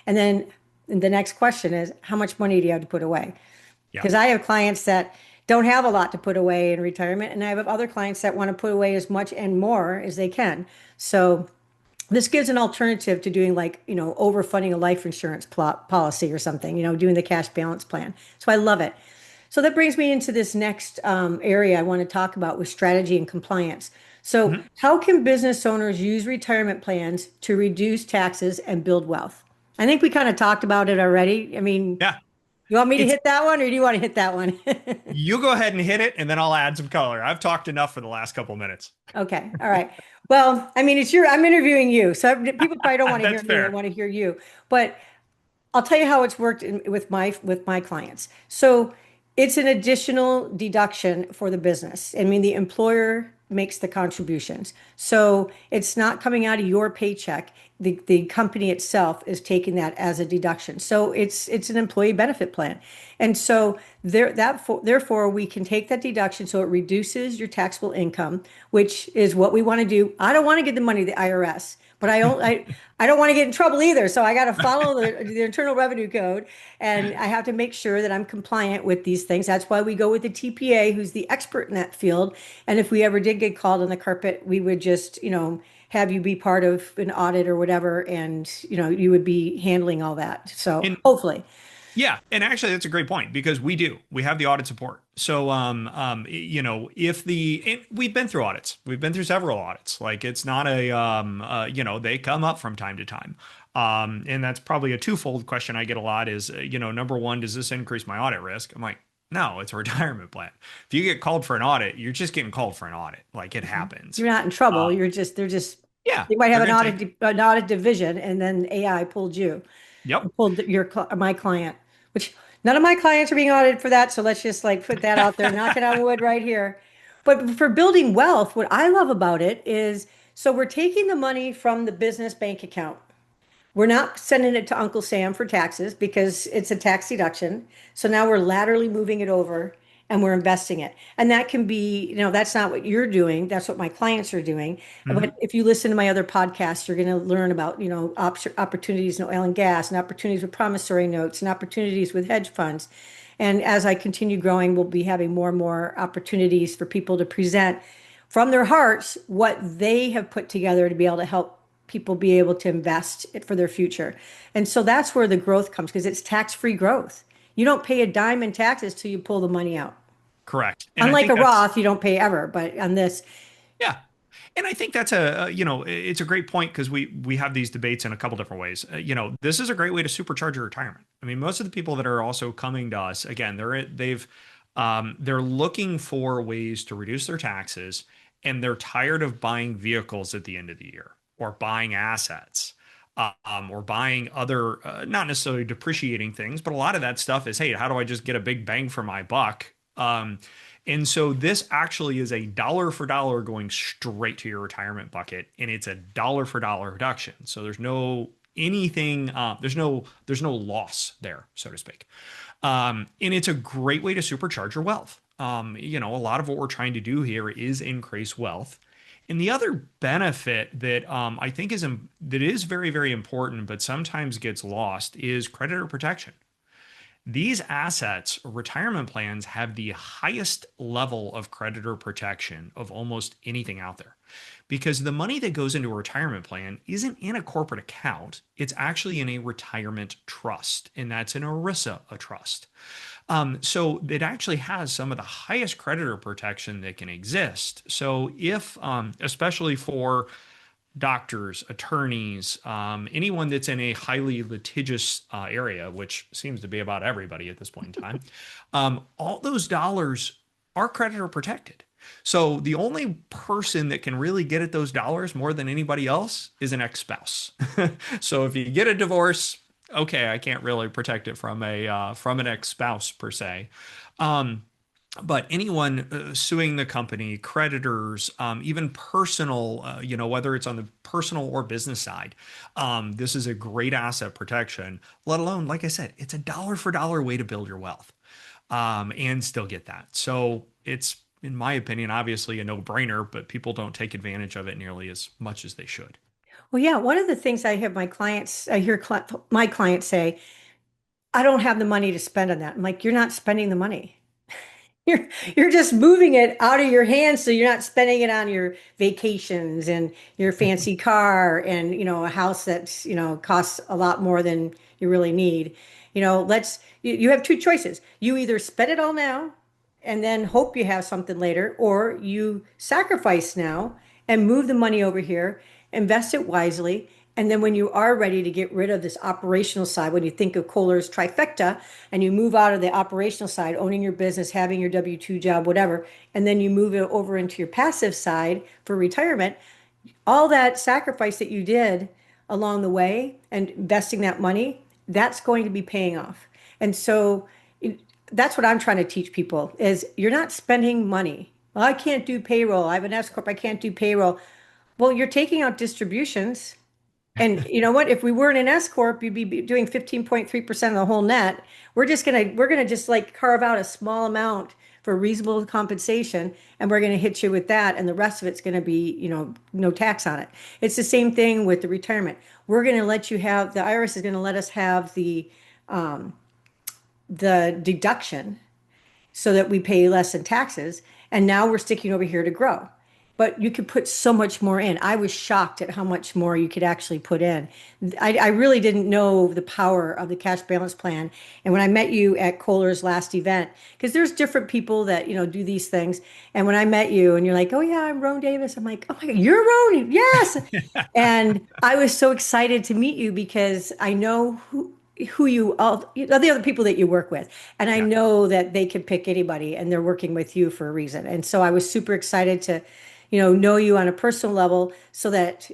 and then the next question is, how much money do you have to put away? Yeah. Because I have clients that don't have a lot to put away in retirement, and I have other clients that want to put away as much and more as they can. So this gives an alternative to doing, like, overfunding a life insurance policy or something, doing the cash balance plan. So I love it. So that brings me into this next area I want to talk about, with strategy and compliance. So how can business owners use retirement plans to reduce taxes and build wealth? I think we kind of talked about it already. I mean, Yeah. you want me to It's hit that one, or do you want to hit that one? You go ahead and hit it, and then I'll add some color. I've talked enough for the last couple minutes. Okay. All right. Well, I mean, I'm interviewing you. So people probably don't want to hear That's me. They fair. want to hear you. But I'll tell you how it's worked with my clients. So it's an additional deduction for the business. I mean, the employer makes the contributions. So it's not coming out of your paycheck. The company itself is taking that as a deduction. So it's an employee benefit plan. And so therefore we can take that deduction, so it reduces your taxable income, which is what we want to do. I don't want to give the money to the IRS, but I don't want to get in trouble either. So I got to follow the Internal Revenue Code, and I have to make sure that I'm compliant with these things. That's why we go with the TPA, who's the expert in that field. And if we ever did get called on the carpet, we would just, have you be part of an audit or whatever, and, you would be handling all that. So And hopefully. yeah, and actually that's a great point, because we have the audit support. So and we've been through audits. We've been through several audits. Like, it's not they come up from time to time. And that's probably a twofold question I get a lot is, number one, does this increase my audit risk? I'm like, no, it's a retirement plan. If you get called for an audit, you're just getting called for an audit. Like, it happens. You're not in trouble. Um, They're just, yeah, they might have they're going to take, an audit division, and then AI pulled you. yep. Pulled my client, which none of my clients are being audited for that. So let's just like put that out there, knock it on wood right here. But for building wealth, what I love about it is, so we're taking the money from the business bank account. We're not sending it to Uncle Sam for taxes because it's a tax deduction. So now we're laterally moving it over and we're investing it. And that can be, that's not what you're doing. That's what my clients are doing. Mhm. But if you listen to my other podcasts, you're going to learn about, opportunities in oil and gas, and opportunities with promissory notes, and opportunities with hedge funds. And as I continue growing, we'll be having more and more opportunities for people to present from their hearts what they have put together to be able to help people be able to invest it for their future. And so that's where the growth comes, because it's tax-free growth. You don't pay a dime in taxes till you pull the money out. Correct. And I Unlike think a that's, Roth, you don't pay ever, but on this, yeah. And I think that's it's a great point, because we have these debates in a couple different ways. This is a great way to supercharge your retirement. I mean, most of the people that are also coming to us, again, they're looking for ways to reduce their taxes and they're tired of buying vehicles at the end of the year or buying assets. Or buying other, not necessarily depreciating things, but a lot of that stuff is, hey, how do I just get a big bang for my buck? And so this actually is a dollar for dollar going straight to your retirement bucket, and it's a dollar for dollar reduction. So there's no anything, there's no loss there, so to speak. And it's a great way to supercharge your wealth. A lot of what we're trying to do here is increase wealth. And the other benefit that I think is very, very important, but sometimes gets lost, is creditor protection. These assets, retirement plans, have the highest level of creditor protection of almost anything out there. Because the money that goes into a retirement plan isn't in a corporate account, it's actually in a retirement trust, and that's an ERISA, a trust. So it actually has some of the highest creditor protection that can exist. So if, especially for doctors, attorneys, anyone that's in a highly litigious area, which seems to be about everybody at this point in time, all those dollars are creditor protected. So the only person that can really get at those dollars more than anybody else is an ex-spouse. So if you get a divorce, okay, I can't really protect it from an ex-spouse per se. But anyone suing the company, creditors, even personal, whether it's on the personal or business side, this is a great asset protection, let alone, like I said, it's a dollar for dollar way to build your wealth, and still get that. So it's, in my opinion, obviously a no-brainer, but people don't take advantage of it nearly as much as they should. Well, yeah, one of the things I hear my clients say, I don't have the money to spend on that. I'm like, you're not spending the money. You're just moving it out of your hands, so you're not spending it on your vacations and your fancy car and a house that's costs a lot more than you really need. You have two choices. You either spend it all now and then hope you have something later, or you sacrifice now and move the money over here, invest it wisely, and then when you are ready to get rid of this operational side, when you think of Kohler's trifecta, and you move out of the operational side, owning your business, having your W-2 job, whatever, and then you move it over into your passive side for retirement, all that sacrifice that you did along the way and investing that money, that's going to be paying off. And so that's what I'm trying to teach people is you're not spending money. Well, I can't do payroll. I have an S corp. I can't do payroll. Well, you're taking out distributions. And you know what? If we weren't an S corp, you'd be doing 15.3% of the whole net. We're gonna just like carve out a small amount for reasonable compensation, and we're gonna hit you with that, and the rest of it's gonna be, no tax on it. It's the same thing with the retirement. We're gonna let you have the IRS is gonna let us have the deduction so that we pay less in taxes. And now we're sticking over here to grow. But you could put so much more in. I was shocked at how much more you could actually put in. I really didn't know the power of the cash balance plan. And when I met you at Kohler's last event, because there's different people that, do these things. And when I met you and you're like, oh yeah, I'm Rone Davis. I'm like, oh my God, you're Rone. Yes. And I was so excited to meet you because I know all the other people that you work with, and I know that they can pick anybody and they're working with you for a reason. And so I was super excited to know you on a personal level so that,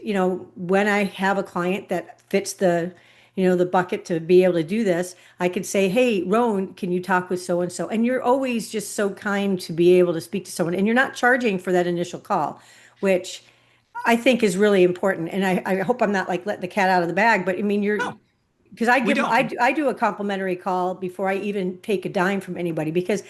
when I have a client that fits the bucket to be able to do this, I could say, hey, Rone, can you talk with so and so? And you're always just so kind to be able to speak to someone, and you're not charging for that initial call, which I think is really important. And I hope I'm not like letting the cat out of the bag, but I mean, No, because we don't. I do a complimentary call before I even take a dime from anybody, because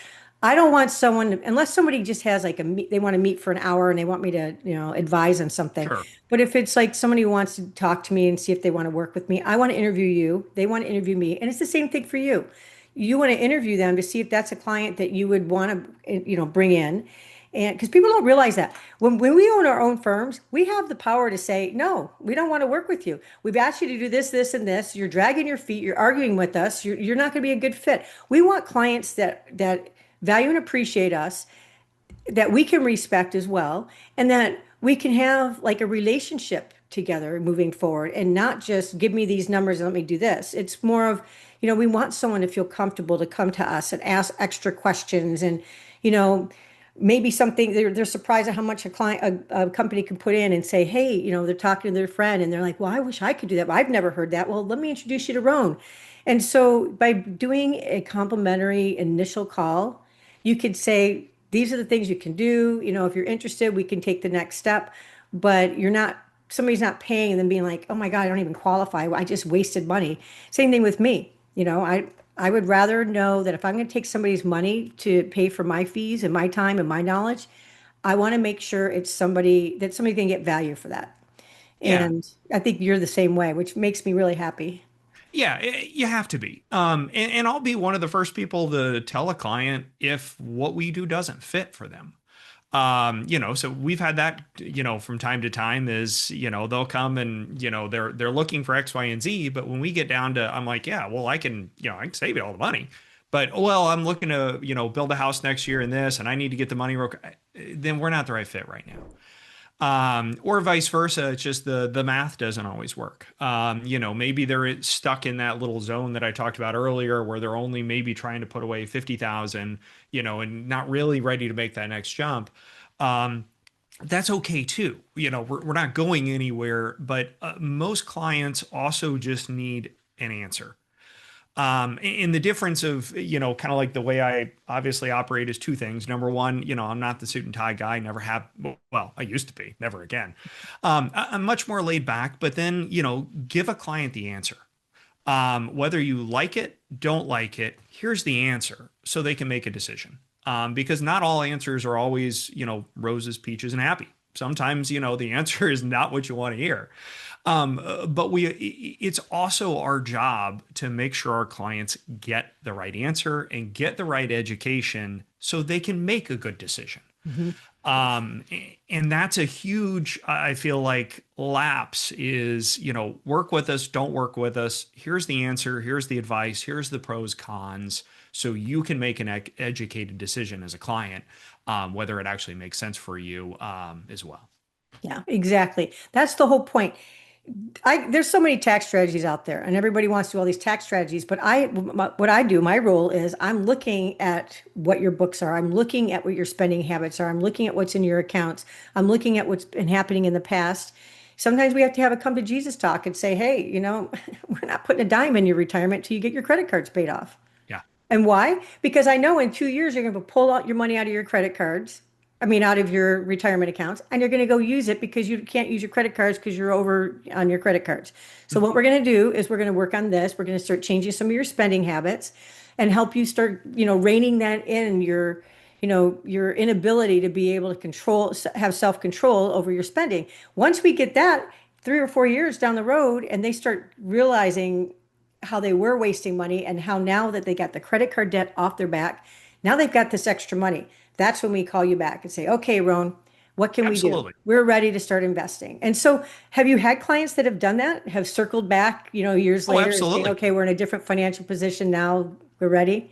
I don't want someone, unless somebody just has like they want to meet for an hour and they want me to, advise on something. Sure. But if it's like somebody who wants to talk to me and see if they want to work with me, I want to interview you. They want to interview me. And it's the same thing for you. You want to interview them to see if that's a client that you would want to, bring in. And because people don't realize that when we own our own firms, we have the power to say, no, we don't want to work with you. We've asked you to do this, this, and this. You're dragging your feet. You're arguing with us. You're not going to be a good fit. We want clients that value and appreciate us, that we can respect as well, and that we can have like a relationship together moving forward, and not just give me these numbers and let me do this. It's more of, we want someone to feel comfortable to come to us and ask extra questions. And, maybe something they're surprised at how much a company can put in and say, hey, they're talking to their friend and they're like, well, I wish I could do that, but I've never heard that. Well, let me introduce you to Roan. And so by doing a complimentary initial call, you could say, these are the things you can do. If you're interested, we can take the next step, but somebody's not paying and then being like, oh my God, I don't even qualify. I just wasted money. Same thing with me. I would rather know that if I'm going to take somebody's money to pay for my fees and my time and my knowledge, I want to make sure it's somebody can get value for that. Yeah. And I think you're the same way, which makes me really happy. Yeah, you have to be. And I'll be one of the first people to tell a client if what we do doesn't fit for them. So we've had that, from time to time is, they'll come and, they're looking for X, Y, and Z. But when we get down to, I'm like, yeah, well, I can save you all the money. But, well, I'm looking to, build a house next year and this, and I need to get the money then we're not the right fit right now. Or vice versa. It's just the math doesn't always work. Maybe they're stuck in that little zone that I talked about earlier, where they're only maybe trying to put away 50,000, and not really ready to make that next jump. That's okay too. We're not going anywhere, but most clients also just need an answer. And the difference of, kind of like the way I obviously operate is two things. Number one, I'm not the suit and tie guy, never have, well, I used to be, never again. I'm much more laid back, but then, give a client the answer. Whether you like it, don't like it, here's the answer so they can make a decision. Because not all answers are always, roses, peaches, and happy. Sometimes, the answer is not what you want to hear. But it's also our job to make sure our clients get the right answer and get the right education so they can make a good decision. Mm-hmm. And that's a huge, I feel like, lapse is, work with us, don't work with us. Here's the answer. Here's the advice. Here's the pros, cons. So you can make an educated decision as a client, whether it actually makes sense for you, as well. Yeah, exactly. That's the whole point. There's so many tax strategies out there, and everybody wants to do all these tax strategies. But what I do, my role is I'm looking at what your books are. I'm looking at what your spending habits are. I'm looking at what's in your accounts. I'm looking at what's been happening in the past. Sometimes we have to have a come to Jesus talk and say, hey, we're not putting a dime in your retirement till you get your credit cards paid off. Yeah. And why? Because I know in 2 years you're going to pull out your money out of your credit cards. I mean, out of your retirement accounts, and you're going to go use it because you can't use your credit cards because you're over on your credit cards. So what we're going to do is we're going to work on this. We're going to start changing some of your spending habits and help you start, reining that in your inability to be able to have self-control over your spending. Once we get that 3 or 4 years down the road and they start realizing how they were wasting money and how now that they got the credit card debt off their back, now they've got this extra money. That's when we call you back and say, okay, Roan, what can we do? Absolutely. We're ready to start investing. And so have you had clients that have done that, have circled back, years Oh, later and saying, absolutely. okay, we're in a different financial position now, we're ready?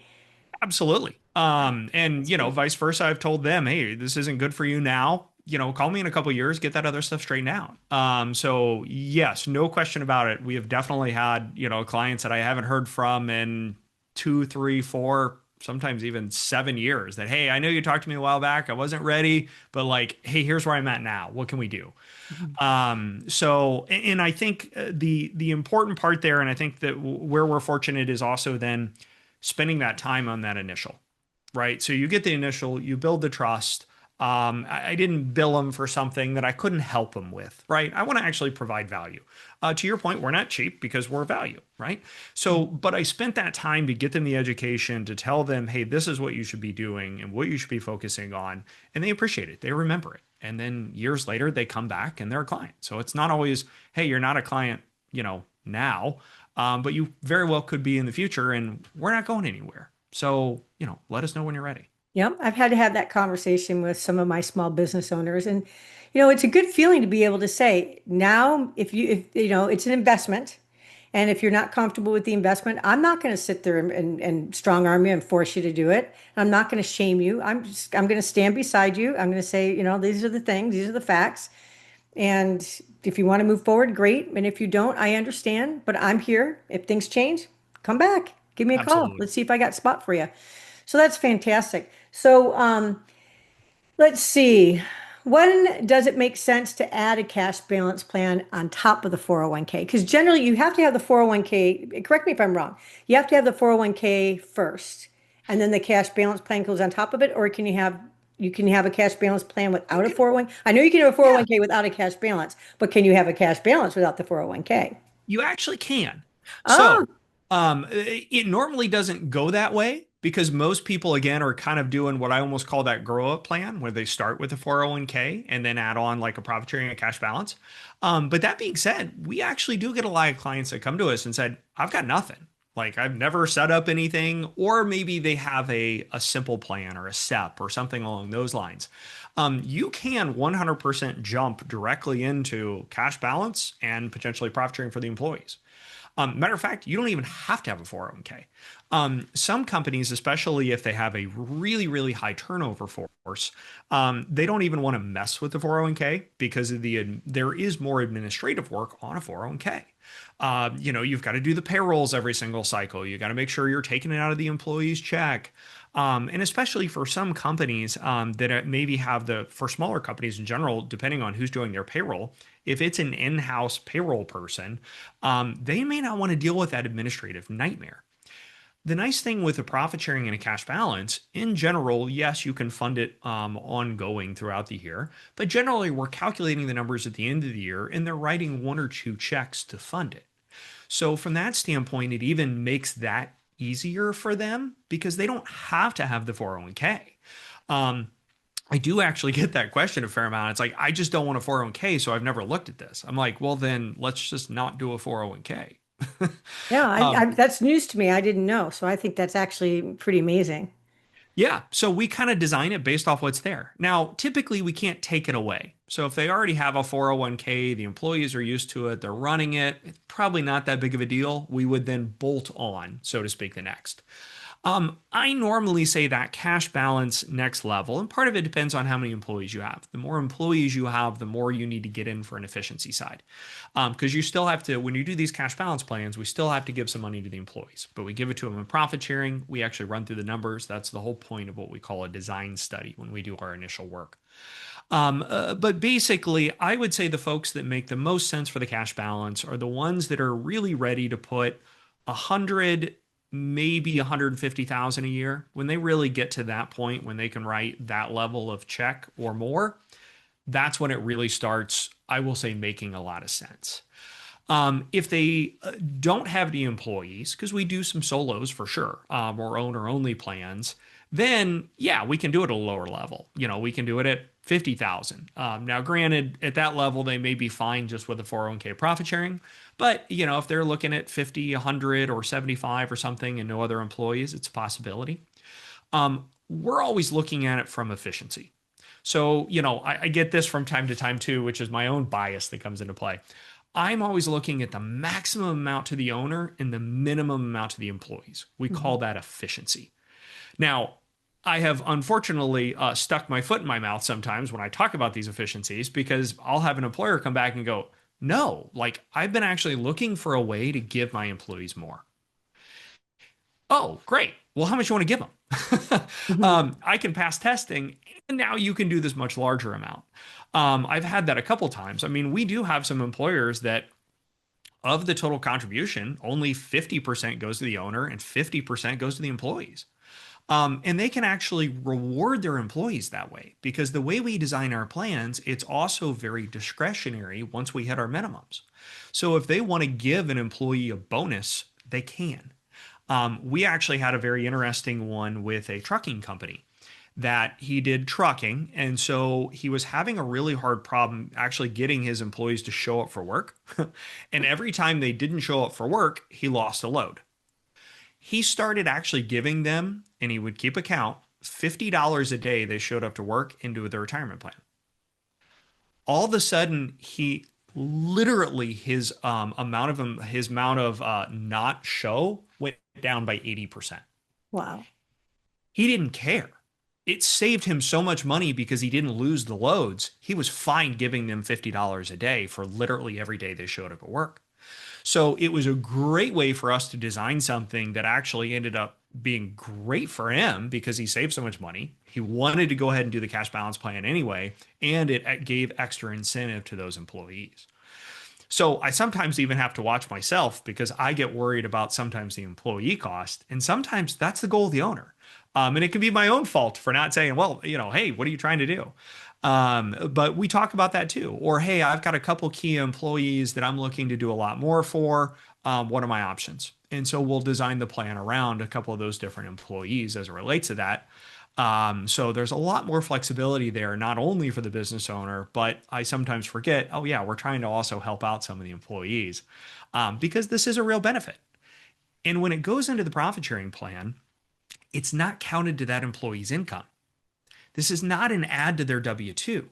Absolutely. And vice versa, I've told them, hey, this isn't good for you now. Call me in a couple of years, get that other stuff straightened out. So yes, no question about it. We have definitely had, clients that I haven't heard from in 2, 3, 4, sometimes even 7 years that, hey, I know you talked to me a while back. I wasn't ready, but like, hey, here's where I'm at now. What can we do? And I think the important part there, and I think that where we're fortunate is also then spending that time on that initial, right? So you get the initial, you build the trust. I didn't bill them for something that I couldn't help them with, right? I want to actually provide value. To your point, we're not cheap because we're value, right? So, but I spent that time to get them the education, to tell them, hey, this is what you should be doing and what you should be focusing on. And they appreciate it. They remember it. And then years later, they come back and they're a client. So it's not always, hey, you're not a client, now, but you very well could be in the future, and we're not going anywhere. So, let us know when you're ready. Yep, I've had to have that conversation with some of my small business owners, and it's a good feeling to be able to say now, if it's an investment, and if you're not comfortable with the investment, I'm not going to sit there and strong arm you and force you to do it. I'm not going to shame you. I'm going to stand beside you. I'm going to say, these are the things, these are the facts, and if you want to move forward, great, and if you don't, I understand. But I'm here. If things change, come back, give me a call. Absolutely. Let's see if I got a spot for you. So that's fantastic. So, Let's see. When does it make sense to add a cash balance plan on top of the 401k? Because generally you have to have the 401k, correct me if I'm wrong, you have to have the 401k first, and then the cash balance plan goes on top of it, or you can have a cash balance plan without a 401? I know you can have a Yeah, 401k without a cash balance, but can you have a cash balance without the 401k? you actually can. Oh, So, it normally doesn't go that way because most people, again, are kind of doing what I almost call that grow up plan, where they start with a 401k and then add on like a profit sharing and cash balance. But that being said, we actually do get a lot of clients that come to us and said, I've got nothing. Like I've never set up anything, or maybe they have a simple plan or a SEP or something along those lines. You can 100% jump directly into cash balance and potentially profit sharing for the employees. Matter of fact, you don't even have to have a 401k. Some companies, especially if they have a really, really high turnover force, they don't even want to mess with the 401k because there is more administrative work on a 401k. You've got to do the payrolls every single cycle. You got to make sure you're taking it out of the employee's check. And especially for some companies that maybe for smaller companies in general, depending on who's doing their payroll, if it's an in-house payroll person, they may not want to deal with that administrative nightmare. The nice thing with a profit sharing and a cash balance, in general, yes, you can fund it ongoing throughout the year, but generally we're calculating the numbers at the end of the year and they're writing one or two checks to fund it. So from that standpoint, it even makes that easier for them because they don't have to have the 401k. I do actually get that question a fair amount. It's like, I just don't want a 401k, so I've never looked at this. I'm like, well, then let's just not do a 401k. yeah, Um, that's news to me. I didn't know. So I think that's actually pretty amazing. Yeah, so we kind of design it based off what's there. Now, typically we can't take it away. So if they already have a 401k, the employees are used to it, they're running it, it's probably not that big of a deal. We would then bolt on, so to speak, the next. I normally say that cash balance next level, and part of it depends on how many employees you have. The more employees you have, the more you need to get in for an efficiency side. Because you still have to, when you do these cash balance plans, we still have to give some money to the employees, but we give it to them in profit sharing. We actually run through the numbers. That's the whole point of what we call a design study when we do our initial work. But basically, I would say the folks that make the most sense for the cash balance are the ones that are really ready to put 100, maybe 150,000 a year. When they really get to that point, when they can write that level of check or more, that's when it really starts, I will say, making a lot of sense. If they don't have any employees, because we do some solos for sure, or owner only plans, then yeah, we can do it at a lower level. We can do it at 50,000. Now, granted, at that level, they may be fine just with a 401k profit sharing. But, if they're looking at 50, 100, or 75 or something and no other employees, it's a possibility. We're always looking at it from efficiency. So, I get this from time to time too, which is my own bias that comes into play. I'm always looking at the maximum amount to the owner and the minimum amount to the employees. We call that efficiency. Now, I have unfortunately stuck my foot in my mouth sometimes when I talk about these efficiencies because I'll have an employer come back and go, no, like I've been actually looking for a way to give my employees more. Oh, great. Well, how much you want to give them? Mhm. I can pass testing, and now you can do this much larger amount. I've had that a couple times. I mean, we do have some employers that of the total contribution, only 50% goes to the owner and 50% goes to the employees. And they can actually reward their employees that way because the way we design our plans, it's also very discretionary once we hit our minimums. So if they want to give an employee a bonus, they can. We actually had a very interesting one with a trucking company that he did trucking. And so he was having a really hard problem actually getting his employees to show up for work. And every time they didn't show up for work, he lost a load. He started actually giving them, and he would keep account, $50 a day they showed up to work into their retirement plan. All of a sudden, he literally his amount of not show went down by 80%. Wow. He didn't care. It saved him so much money because he didn't lose the loads. He was fine giving them $50 a day for literally every day they showed up at work. So it was a great way for us to design something that actually ended up being great for him because he saved so much money. He wanted to go ahead and do the cash balance plan anyway, and it gave extra incentive to those employees. So I sometimes even have to watch myself because I get worried about sometimes the employee cost, and sometimes that's the goal of the owner. And it can be my own fault for not saying, well, hey, what are you trying to do? But we talk about that too. Or, hey, I've got a couple key employees that I'm looking to do a lot more for. What are my options? And so we'll design the plan around a couple of those different employees as it relates to that. So there's a lot more flexibility there, not only for the business owner, but I sometimes forget, oh yeah, we're trying to also help out some of the employees because this is a real benefit. And when it goes into the profit sharing plan, it's not counted to that employee's income. This is not an add to their W-2.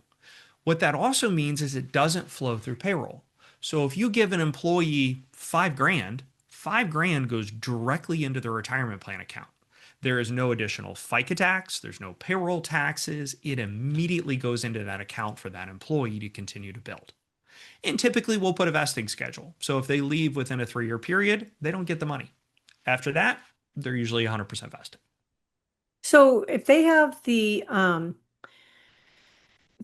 What that also means is it doesn't flow through payroll. So if you give an employee 5 grand, 5 grand goes directly into the retirement plan account. There is no additional FICA tax. There's no payroll taxes. It immediately goes into that account for that employee to continue to build. And typically we'll put a vesting schedule. So if they leave within a 3-year period, they don't get the money. After that, they're usually 100% vested. So if they have the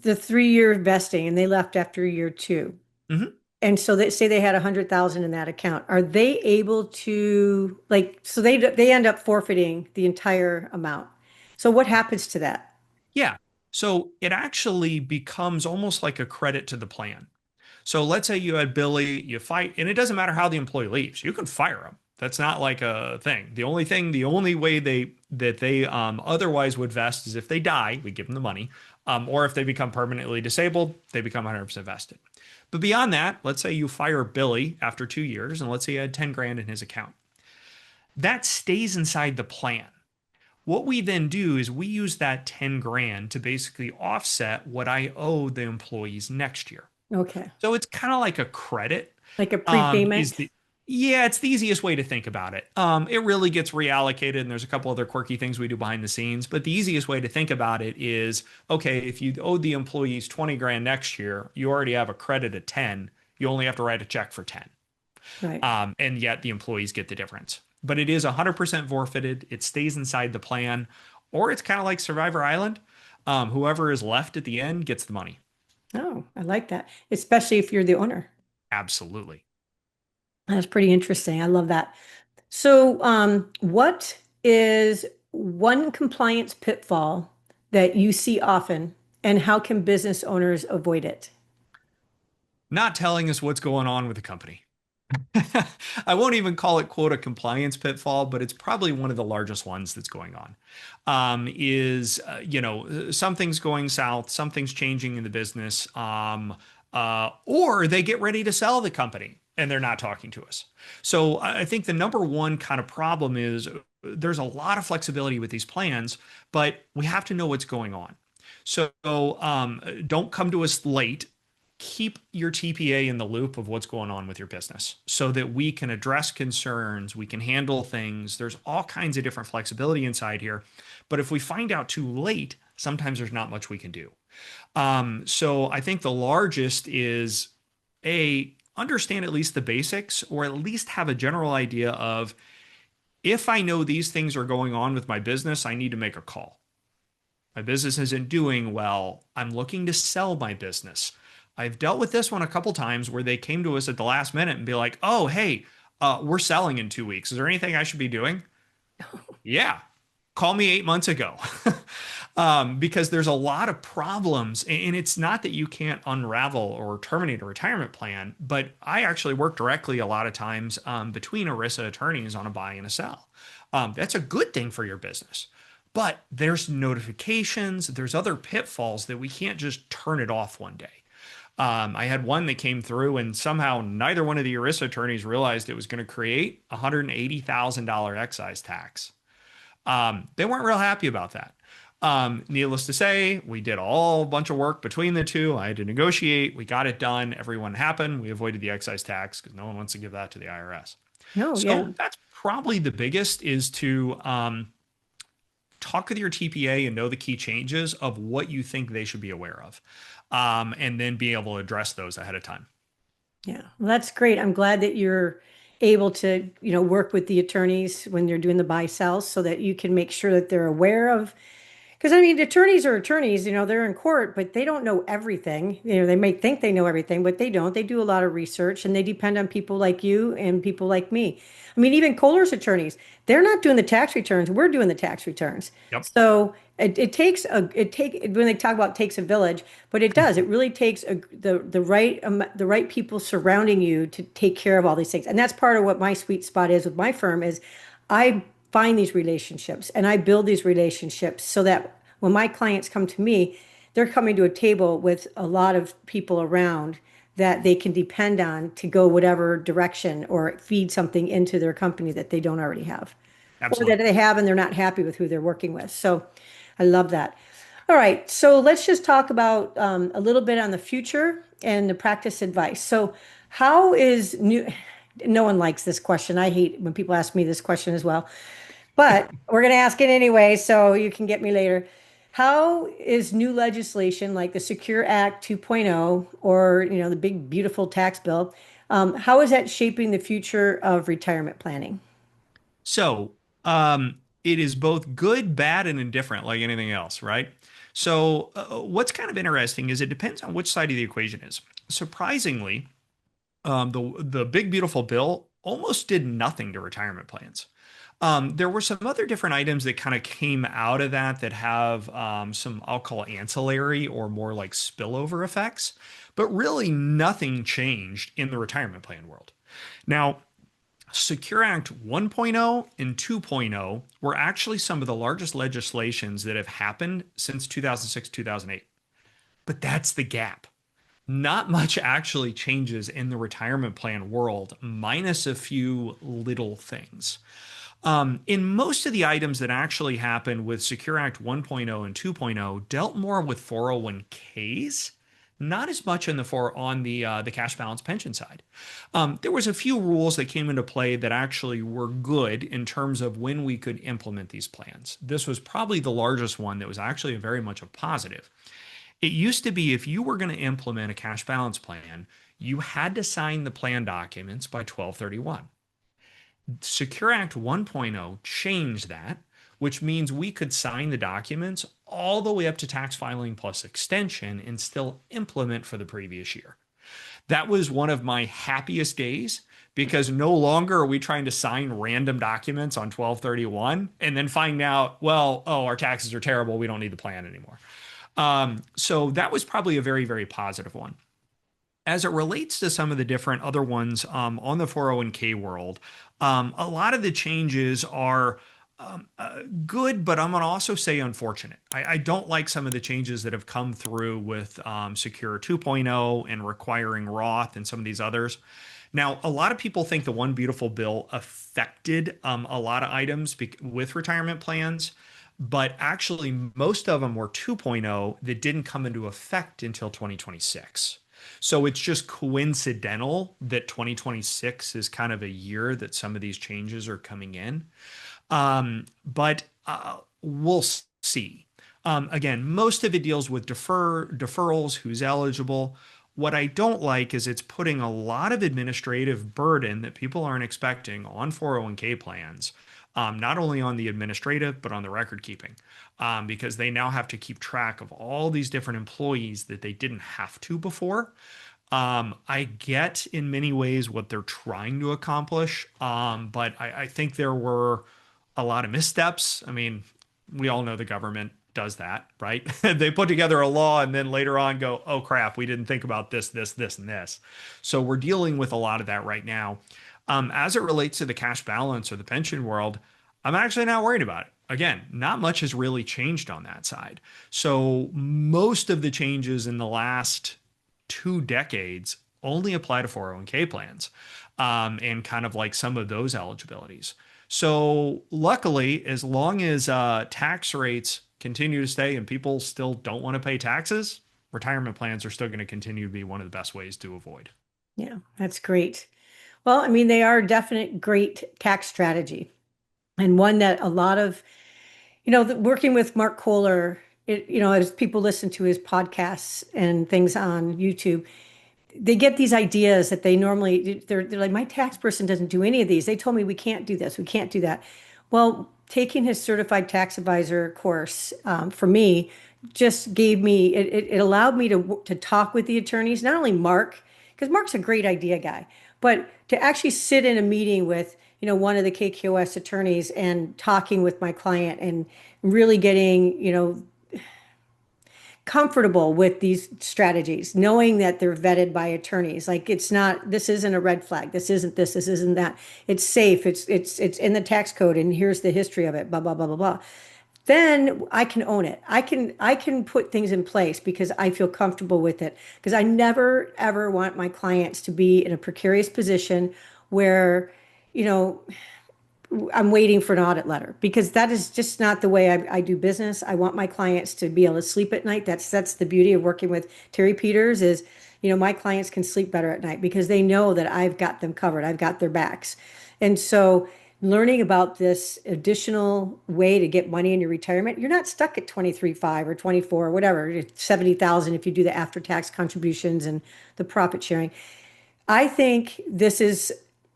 3-year vesting and they left after year two, Mhm. and so they say they had 100,000 in that account, are they able to so they end up forfeiting the entire amount? So what happens to that? Yeah. So it actually becomes almost like a credit to the plan. So let's say you had Billy, you fight, and it doesn't matter how the employee leaves. You can fire them. That's not like a thing. The only way they otherwise would vest is if they die, we give them the money, or if they become permanently disabled, they become 100% vested. But beyond that, let's say you fire Billy after 2 years, and let's say you had 10 grand in his account. That stays inside the plan. What we then do is we use that 10 grand to basically offset what I owe the employees next year. Okay. So it's kind of like a credit. Like a Is prepayment? the Yeah, it's the easiest way to think about it. It really gets reallocated, and there's a couple other quirky things we do behind the scenes. But the easiest way to think about it is, okay, if you owe the employees 20 grand next year, you already have a credit of 10. You only have to write a check for 10. Right. And yet the employees get the difference. But it is 100% forfeited. It stays inside the plan, or it's kind of like Survivor Island. Whoever is left at the end gets the money. Oh, I like that. Especially if you're the owner. Absolutely. That's pretty interesting. I love that. So, what is one compliance pitfall that you see often, and how can business owners avoid it? Not telling us what's going on with the company. I won't even call it quote a compliance pitfall, but it's probably one of the largest ones that's going on. Something's going south, something's changing in the business, or they get ready to sell the company and they're not talking to us. So I think the number one kind of problem is there's a lot of flexibility with these plans, but we have to know what's going on. So don't come to us late. Keep your TPA in the loop of what's going on with your business so that we can address concerns, we can handle things. There's all kinds of different flexibility inside here. But if we find out too late, sometimes there's not much we can do. So I think the largest is understand at least the basics, or at least have a general idea of, if I know these things are going on with my business, I need to make a call. My business isn't doing well. I'm looking to sell my business. I've dealt with this one a couple times where they came to us at the last minute and be like, oh, hey, we're selling in 2 weeks. Is there anything I should be doing? Yeah. Call me 8 months ago. Because there's a lot of problems. And it's not that you can't unravel or terminate a retirement plan, but I actually work directly a lot of times between ERISA attorneys on a buy and a sell. That's a good thing for your business. But there's notifications, there's other pitfalls that we can't just turn it off one day. I had one that came through and somehow neither one of the ERISA attorneys realized it was going to create a $180,000 excise tax. They weren't real happy about that. Needless to say, we did a bunch of work between the two. I had to negotiate. We got it done. Everyone happened. We avoided the excise tax because no one wants to give that to the IRS. No, yeah. So that's probably the biggest, is to talk with your TPA and know the key changes of what you think they should be aware of. And then be able to address those ahead of time. Yeah. Well, that's great. I'm glad that you're able to, work with the attorneys when they're doing the buy sells so that you can make sure that they're aware of, because I mean, attorneys are attorneys, they're in court, but they don't know everything. They may think they know everything, but they don't. They do a lot of research and they depend on people like you and people like me. I mean, even Kohler's attorneys, they're not doing the tax returns. We're doing the tax returns. Yep. So it takes when they talk about takes a village, but it does. It really takes the right people surrounding you to take care of all these things. And that's part of what my sweet spot is with my firm is I find these relationships and I build these relationships so that when my clients come to me, they're coming to a table with a lot of people around that they can depend on to go whatever direction or feed something into their company that they don't already have or that Absolutely. they have and they're not happy with who they're working with. So I love that. All right, so let's just talk about a little bit on the future and the practice advice. So, how is new? No one likes this question. I hate when people ask me this question as well, but we're going to ask it anyway, so you can get me later. How is new legislation like the Secure Act 2.0 or the big beautiful tax bill? How is that shaping the future of retirement planning? So, it is both good, bad, and indifferent, like anything else, right? So, what's kind of interesting is it depends on which side of the equation is. Surprisingly, the big beautiful bill almost did nothing to retirement plans. There were some other different items that kind of came out of that have some, I'll call ancillary or more like spillover effects, but really nothing changed in the retirement plan world. Now, Secure Act 1.0 and 2.0 were actually some of the largest legislations that have happened since 2006, 2008. But that's the gap. Not much actually changes in the retirement plan world, minus a few little things. In most of the items that actually happened with Secure Act 1.0 and 2.0 dealt more with 401ks, not as much in the cash balance pension side. There was a few rules that came into play that actually were good in terms of when we could implement these plans. This was probably the largest one that was actually very much a positive. It used to be if you were going to implement a cash balance plan, you had to sign the plan documents by 12/31. Secure Act 1.0 changed that, which means we could sign the documents all the way up to tax filing plus extension and still implement for the previous year. That was one of my happiest days because no longer are we trying to sign random documents on 12/31 and then find out, well, oh, our taxes are terrible. We don't need the plan anymore. So that was probably a very, very positive one. As it relates to some of the different other ones on the 401k world, a lot of the changes are good, but I'm going to also say unfortunate. I don't like some of the changes that have come through with Secure 2.0 and requiring Roth and some of these others. Now, a lot of people think the One Beautiful Bill affected a lot of items with retirement plans, but actually most of them were 2.0 that didn't come into effect until 2026. So it's just coincidental that 2026 is kind of a year that some of these changes are coming in. But we'll see. Again, most of it deals with deferrals, who's eligible. What I don't like is it's putting a lot of administrative burden that people aren't expecting on 401k plans, not only on the administrative, but on the record keeping, because they now have to keep track of all these different employees that they didn't have to before. I get in many ways what they're trying to accomplish, but I think there were a lot of missteps. I mean, we all know the government does that, right? They put together a law and then later on go, oh crap, we didn't think about this, this, this, and this. So we're dealing with a lot of that right now. As it relates to the cash balance or the pension world, I'm actually not worried about it. Again, not much has really changed on that side. So most of the changes in the last 2 decades only apply to 401k plans and kind of like some of those eligibilities. So luckily, as long as tax rates continue to stay and people still don't want to pay taxes, retirement plans are still going to continue to be one of the best ways to avoid. Yeah, that's great. Well, I mean, they are a definite great tax strategy and one that a lot of, working with Mark Kohler, as people listen to his podcasts and things on YouTube, they get these ideas that they normally, they're like, my tax person doesn't do any of these. They told me we can't do this, we can't do that. Well, taking his certified tax advisor course for me just gave me, it allowed me to talk with the attorneys, not only Mark, because Mark's a great idea guy, but to actually sit in a meeting with, one of the KQS attorneys and talking with my client and really getting, comfortable with these strategies, knowing that they're vetted by attorneys. Like it's not, this isn't a red flag. This isn't this, this isn't that. It's safe. It's in the tax code and here's the history of it, blah, blah, blah, blah, blah. Then I can own it. I can put things in place because I feel comfortable with it. Because I never ever want my clients to be in a precarious position where, you know, I'm waiting for an audit letter because that is just not the way I do business. I want my clients to be able to sleep at night. That's the beauty of working with Terri Peters is, my clients can sleep better at night because they know that I've got them covered. I've got their backs. And so learning about this additional way to get money in your retirement, you're not stuck at 23.5 or 24 or whatever, it's 70,000 if you do the after-tax contributions and the profit sharing. I think this is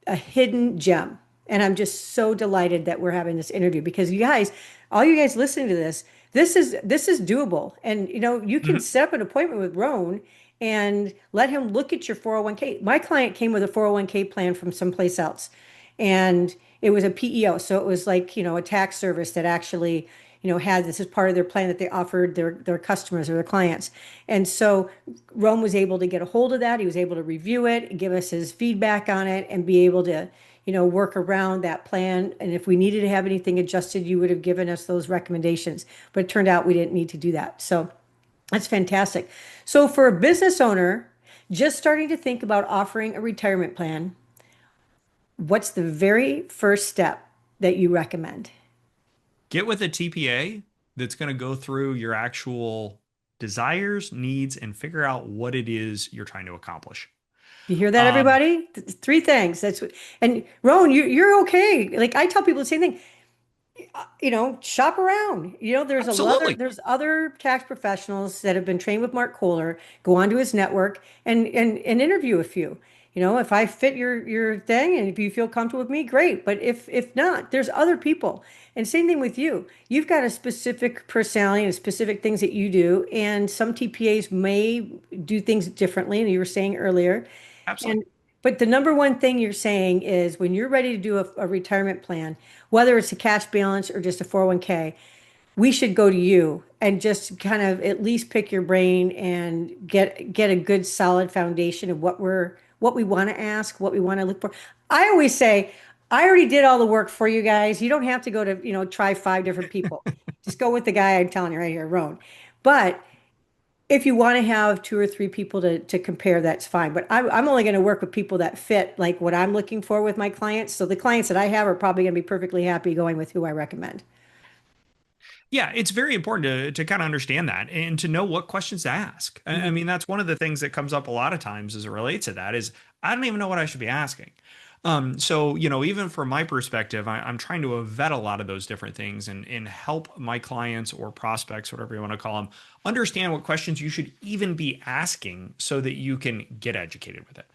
a hidden gem. And I'm just so delighted that we're having this interview because you guys, all you guys listening to this is doable. And you can set up an appointment with Rone and let him look at your 401k. My client came with a 401k plan from someplace else. And it was a PEO. So it was like, a tax service that actually, had this as part of their plan that they offered their customers or their clients. And so Rome was able to get a hold of that. He was able to review it, give us his feedback on it, and be able to, work around that plan. And if we needed to have anything adjusted, you would have given us those recommendations. But it turned out we didn't need to do that. So that's fantastic. So for a business owner just starting to think about offering a retirement plan, what's the very first step that you recommend? Get with a TPA that's going to go through your actual desires, needs, and figure out what it is you're trying to accomplish. You hear that, everybody? Three things. That's what, and Rowan, you're okay. Like I tell people the same thing. Shop around. Absolutely. There's other tax professionals that have been trained with Mark Kohler. Go onto his network and interview a few. If I fit your thing and if you feel comfortable with me, great. But if not, there's other people. And same thing with you. You've got a specific personality and specific things that you do, and some TPAs may do things differently, and you were saying earlier. Absolutely. And but the number one thing you're saying is when you're ready to do a retirement plan, whether it's a cash balance or just a 401k, we should go to you and just kind of at least pick your brain and get a good solid foundation of what we want to ask, what we want to look for. I always say, I already did all the work for you guys. You don't have to go to, try 5 different people. Just go with the guy I'm telling you right here, Roan. But if you want to have 2 or 3 people to compare, that's fine. But I'm only going to work with people that fit like what I'm looking for with my clients. So the clients that I have are probably going to be perfectly happy going with who I recommend. Yeah, it's very important to kind of understand that and to know what questions to ask. I mean, that's one of the things that comes up a lot of times as it relates to that is I don't even know what I should be asking. So, even from my perspective, I'm trying to vet a lot of those different things and help my clients or prospects, whatever you want to call them, understand what questions you should even be asking so that you can get educated with it.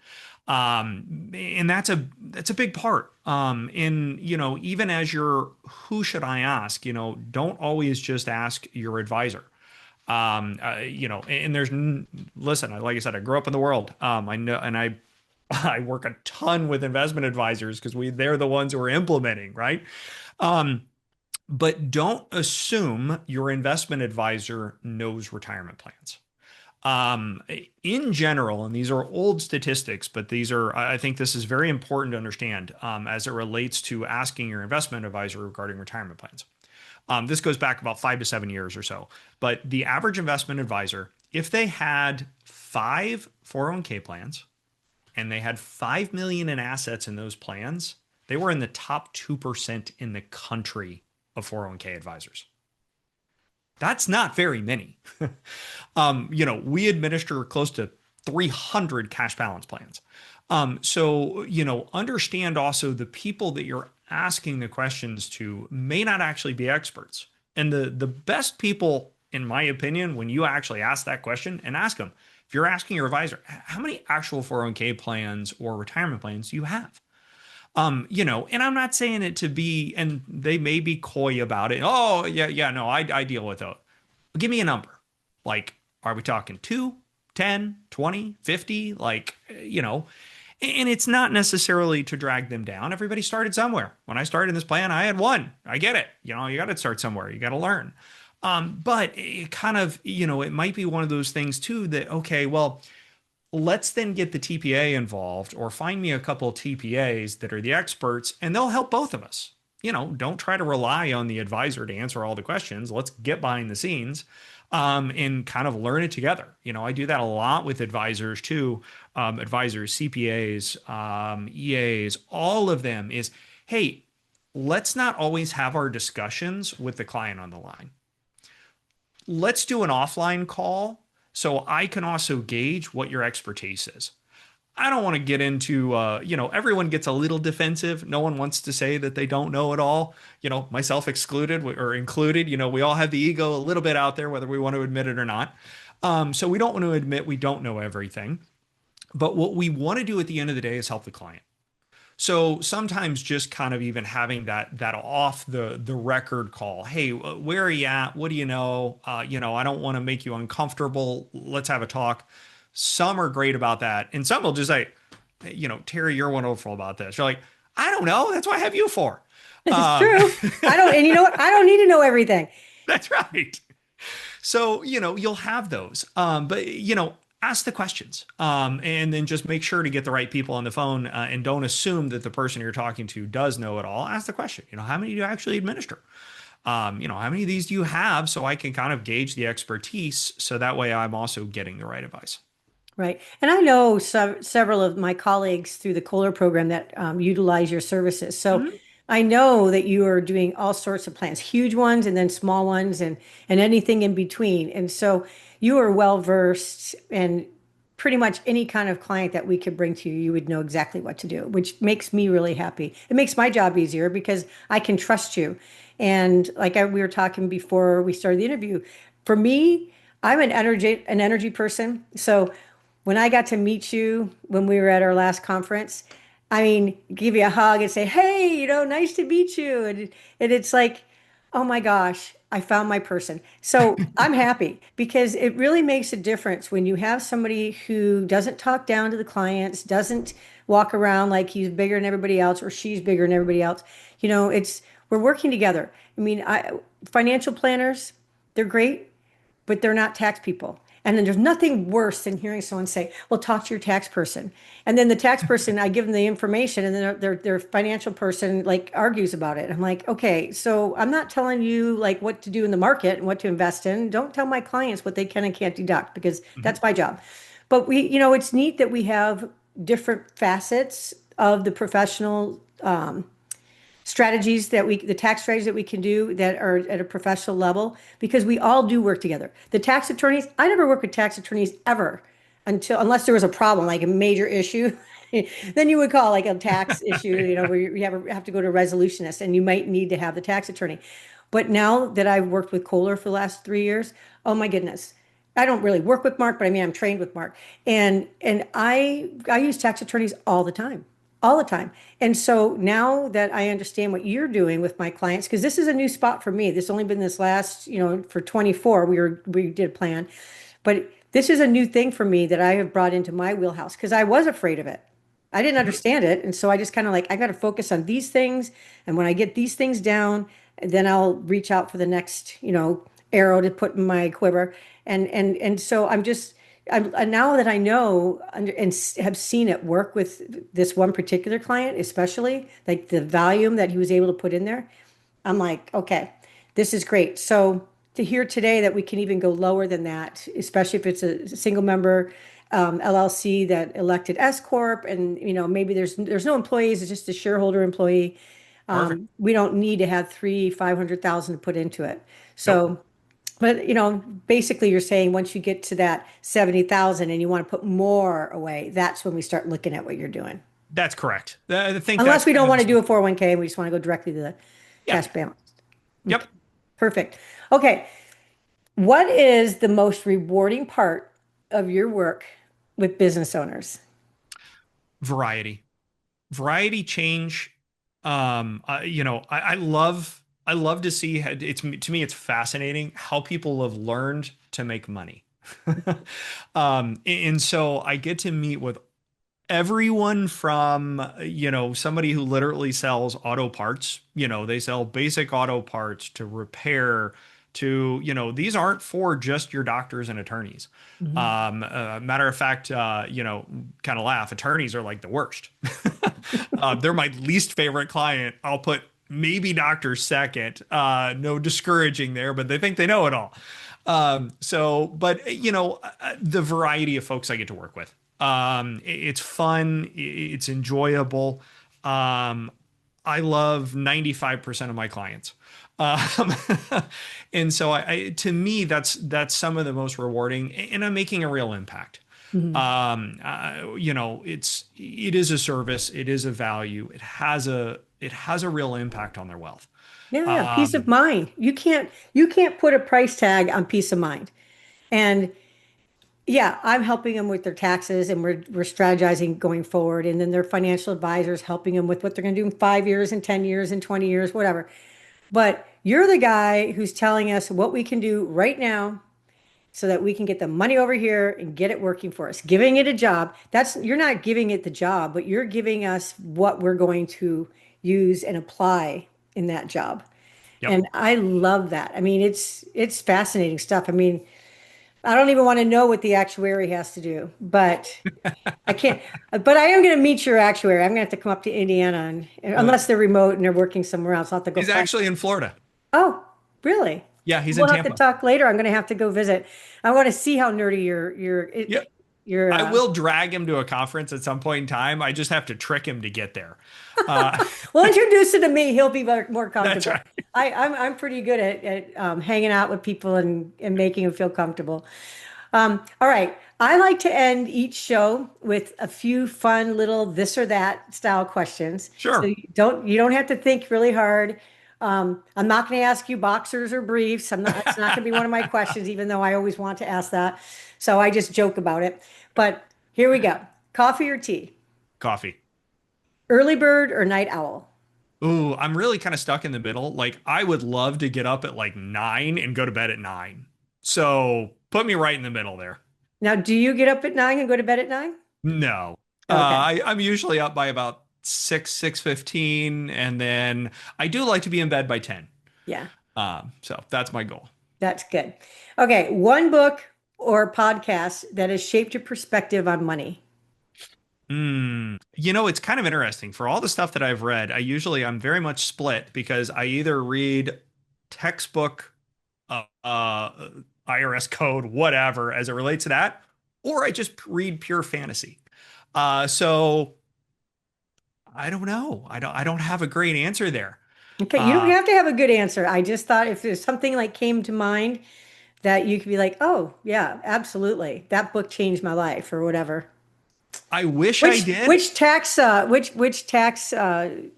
And that's a big part. Even as who should I ask, don't always just ask your advisor. And listen, like I said, I grew up in the world. I know, and I work a ton with investment advisors because they're the ones who are implementing, right? But don't assume your investment advisor knows retirement plans. In general, and these are old statistics, but I think this is very important to understand as it relates to asking your investment advisor regarding retirement plans. This goes back about 5 to 7 years or so, but the average investment advisor, if they had 5 401k plans and they had 5 million in assets in those plans, they were in the top 2% in the country of 401k advisors. That's not very many. We administer close to 300 cash balance plans. So understand also the people that you're asking the questions to may not actually be experts. And the best people, in my opinion, when you actually ask that question and ask them, If you're asking your advisor, how many actual 401k plans or retirement plans do you have? And I'm not saying it to be, and they may be coy about it. Oh, yeah, no, I deal with those. Give me a number. Like, are we talking 2, 10, 20, 50? Like, and it's not necessarily to drag them down. Everybody started somewhere. When I started in this plan, I had one. I get it. You got to start somewhere. You got to learn. But it kind of, it might be one of those things too that, okay, well, let's then get the TPA involved or find me a couple of TPAs that are the experts and they'll help both of us. Don't try to rely on the advisor to answer all the questions. Let's get behind the scenes and kind of learn it together. I do that a lot with advisors too. Advisors, CPAs, EAs, all of them is, hey, let's not always have our discussions with the client on the line. Let's do an offline call so I can also gauge what your expertise is. I don't want to get into, everyone gets a little defensive. No one wants to say that they don't know it all, myself excluded or included. We all have the ego a little bit out there, whether we want to admit it or not. So we don't want to admit we don't know everything. But what we want to do at the end of the day is help the client. So sometimes just kind of even having that off the record call. Hey, where are you at? What do you know? I don't want to make you uncomfortable. Let's have a talk. Some are great about that. And some will just say, Terry, you're wonderful about this. You're like, I don't know. That's what I have you for. It's true. And you know what? I don't need to know everything. That's right. So, you'll have those. But ask the questions and then just make sure to get the right people on the phone and don't assume that the person you're talking to does know it all. Ask the question, how many do you actually administer? How many of these do you have so I can kind of gauge the expertise so that way I'm also getting the right advice. Right. And I know several of my colleagues through the Kohler program that utilize your services. So I know that you are doing all sorts of plans, huge ones and then small ones and anything in between. And so you are well versed, and pretty much any kind of client that we could bring to you, you would know exactly what to do, which makes me really happy. It makes my job easier because I can trust you. And like we were talking before we started the interview, for me, I'm an energy person. So when I got to meet you when we were at our last conference, I mean, give you a hug and say, hey, nice to meet you. And it's like, oh my gosh, I found my person. So I'm happy because it really makes a difference when you have somebody who doesn't talk down to the clients, doesn't walk around like he's bigger than everybody else or she's bigger than everybody else. We're working together. I mean, financial planners, they're great, but they're not tax people. And then there's nothing worse than hearing someone say, well, talk to your tax person. And then the tax person, I give them the information and then their financial person like argues about it. I'm like, okay, so I'm not telling you like what to do in the market and what to invest in. Don't tell my clients what they can and can't deduct because that's my job. But it's neat that we have different facets of the professional strategies the tax strategies that we can do that are at a professional level because we all do work together. The tax attorneys, I never worked with tax attorneys ever unless there was a problem, like a major issue. Then you would call like a tax issue, where you have to go to a resolutionist and you might need to have the tax attorney. But now that I've worked with Kohler for the last 3 years, oh my goodness. I don't really work with Mark, but I mean, I'm trained with Mark. And I use tax attorneys all the time. All the time. And so now that I understand what you're doing with my clients, because this is a new spot for me. This only been this last, for 24, we did a plan, but this is a new thing for me that I have brought into my wheelhouse because I was afraid of it. I didn't understand it. And so I just kind of like, I got to focus on these things. And when I get these things down, then I'll reach out for the next, arrow to put in my quiver. And so and now that I know and have seen it work with this one particular client, especially like the volume that he was able to put in there, I'm like, okay, this is great. So to hear today that we can even go lower than that, especially if it's a single member LLC that elected S Corp, and maybe there's no employees, it's just a shareholder employee. We don't need to have 500,000 to put into it. So. Nope. But, basically you're saying once you get to that 70,000 and you want to put more away, that's when we start looking at what you're doing. That's correct. Unless we don't want to do a 401k and we just want to go directly to the cash balance. Yep. Okay. Perfect. Okay. What is the most rewarding part of your work with business owners? Variety. Variety change. I love to see how to me it's fascinating how people have learned to make money. And so I get to meet with everyone from somebody who literally sells auto parts. They sell basic auto parts to repair, to these aren't for just your doctors and attorneys. Mhm. Matter of fact, kind of laugh, attorneys are like the worst. They're my least favorite client. I'll put maybe doctors second. No discouraging there, but they think they know it all. But the variety of folks I get to work with. It's fun. It's enjoyable. Um, I love 95% of my clients. Um, and so to me, that's some of the most rewarding, and I'm making a real impact. Mhm. It is a service, it is a value, it has a real impact on their wealth. Yeah, yeah, peace of Um, mind. You can't put a price tag on peace of mind. And yeah, I'm helping them with their taxes and we're strategizing going forward. And then their financial advisors helping them with what they're going to do in 5 years and 10 years and 20 years, whatever. But you're the guy who's telling us what we can do right now so that we can get the money over here and get it working for us. Giving it a job. You're not giving it the job, but you're giving us what we're going to use and apply in that job. yep. And I love that. I mean, it's fascinating stuff. I mean, I don't even want to know what the actuary has to do, but I can't. But I am going to meet your actuary. I'm going to have to come up to Indiana, and Uh, unless they're remote and they're working somewhere else, I'll have to go he's find. actually in Florida. Oh, really? Yeah, he's in We'll have to Tampa. talk later. I'm going to have to go visit. I want to see how nerdy Yeah. your I will drag him to a conference at some point in time. I just have to trick him to get there. Uh, well, introduce it to me. He'll be more that's comfortable. right. I'm pretty good at hanging out with people and making them feel comfortable. All right. I like to end each show with a few fun little this or that style questions. So Sure. you don't have to think really hard. I'm not going to ask you boxers or briefs. It's not going to be one of my questions, even though I always want to ask that. So I just joke about it. But here we go. Coffee or tea? Coffee. Early bird or night owl? Ooh, I'm really kind of stuck in the middle. Like, I would love to get up at like 9 and go to bed at 9. So put me right in the middle there. Now, do you get up at 9 and go to bed at 9? No. Okay. I'm usually up by about 6:15, and then I do like to be in bed by 10. Yeah, So that's my goal. that's good. Okay. One book or podcast that has shaped your perspective on money. It's kind of interesting. For all the stuff that I've read, I'm very much split because I either read textbook, IRS code, whatever, as it relates to that, or I just read pure fantasy. So I don't know. I don't have a great answer there. Okay, you don't Uh, have to have a good answer. I just thought if there's something like came to mind that you could be like, oh, yeah, absolutely. That book changed my life or whatever. I wish I Which did. which tax which tax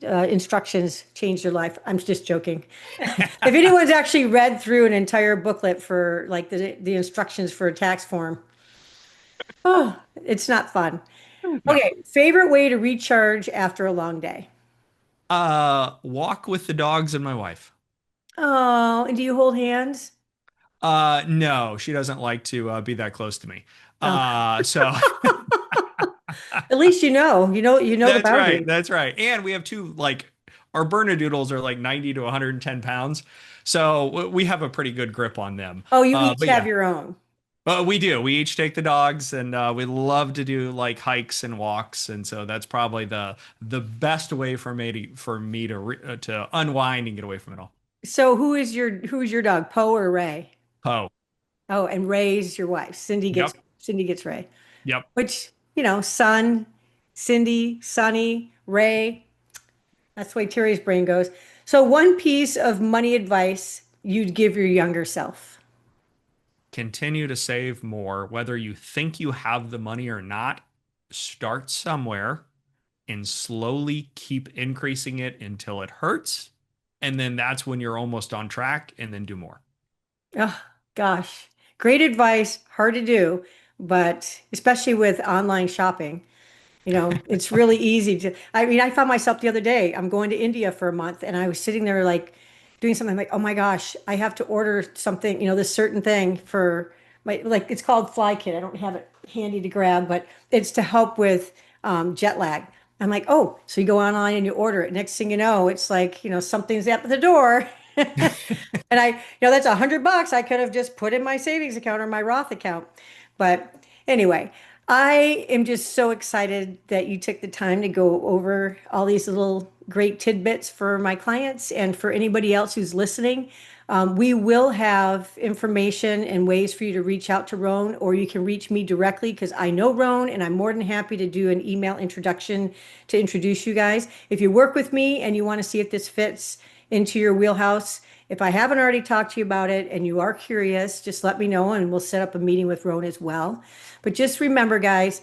instructions changed your life? I'm just joking. If anyone's actually read through an entire booklet for like the instructions for a tax form, oh, it's not fun. No. Okay, favorite way to recharge after a long day? Walk with the dogs and my wife. Oh, and do you hold hands? No, she doesn't like to be that close to me. Oh. So At least you know the that's right. boundary. That's right. And we have two, like, our Bernedoodles are like 90 to 110 pounds. So we have a pretty good grip on them. Oh, you each But have yeah, your own. we do. We each take the dogs, and we love to do like hikes and walks. And so that's probably the best way for me to unwind and get away from it all. So who's your dog, Poe or Ray? Oh, Oh, and Ray's your wife. Cindy gets yep. Cindy gets Ray. Yep. Which, Son, Cindy, Sonny, Ray. That's the way Terry's brain goes. So one piece of money advice you'd give your younger self. Continue to save more, whether you think you have the money or not. Start somewhere and slowly keep increasing it until it hurts. And then that's when you're almost on track, and then do more. Oh, gosh. Great advice, hard to do, but especially with online shopping, it's really easy to, I mean, I found myself the other day, I'm going to India for a month and I was sitting there like doing something like, oh my gosh, I have to order something, this certain thing for my, like, it's called Fly Kit. I don't have it handy to grab, but it's to help with jet lag. I'm like, oh, so you go online and you order it. Next thing you know, it's like, something's at the door. And that's $100 I could have just put in my savings account or my Roth account. But anyway, I am just so excited that you took the time to go over all these little great tidbits for my clients and for anybody else who's listening. We will have information and ways for you to reach out to Rone, or you can reach me directly because I know Rone and I'm more than happy to do an email introduction to introduce you guys. If you work with me and you want to see if this fits into your wheelhouse, if I haven't already talked to you about it and you are curious, just let me know and we'll set up a meeting with Rone as well. But just remember, guys,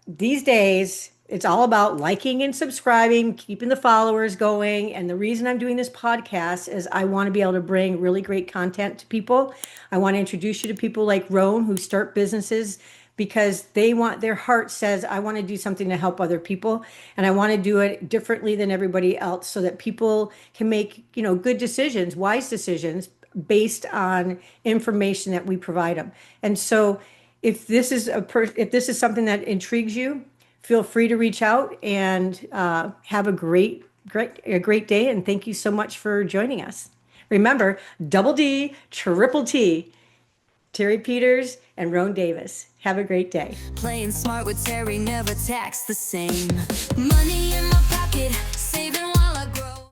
these days, it's all about liking and subscribing, keeping the followers going. And the reason I'm doing this podcast is I want to be able to bring really great content to people. I want to introduce you to people like Rone who start businesses because their heart says, I want to do something to help other people. And I want to do it differently than everybody else so that people can make, good decisions, wise decisions based on information that we provide them. And so if this is something that intrigues you, feel free to reach out and have a great day. And thank you so much for joining us. Remember, double D, triple T, Terri Peters and Rone Davis. Have a great day. Playing smart with Terry, never tax the same. Money in my pocket.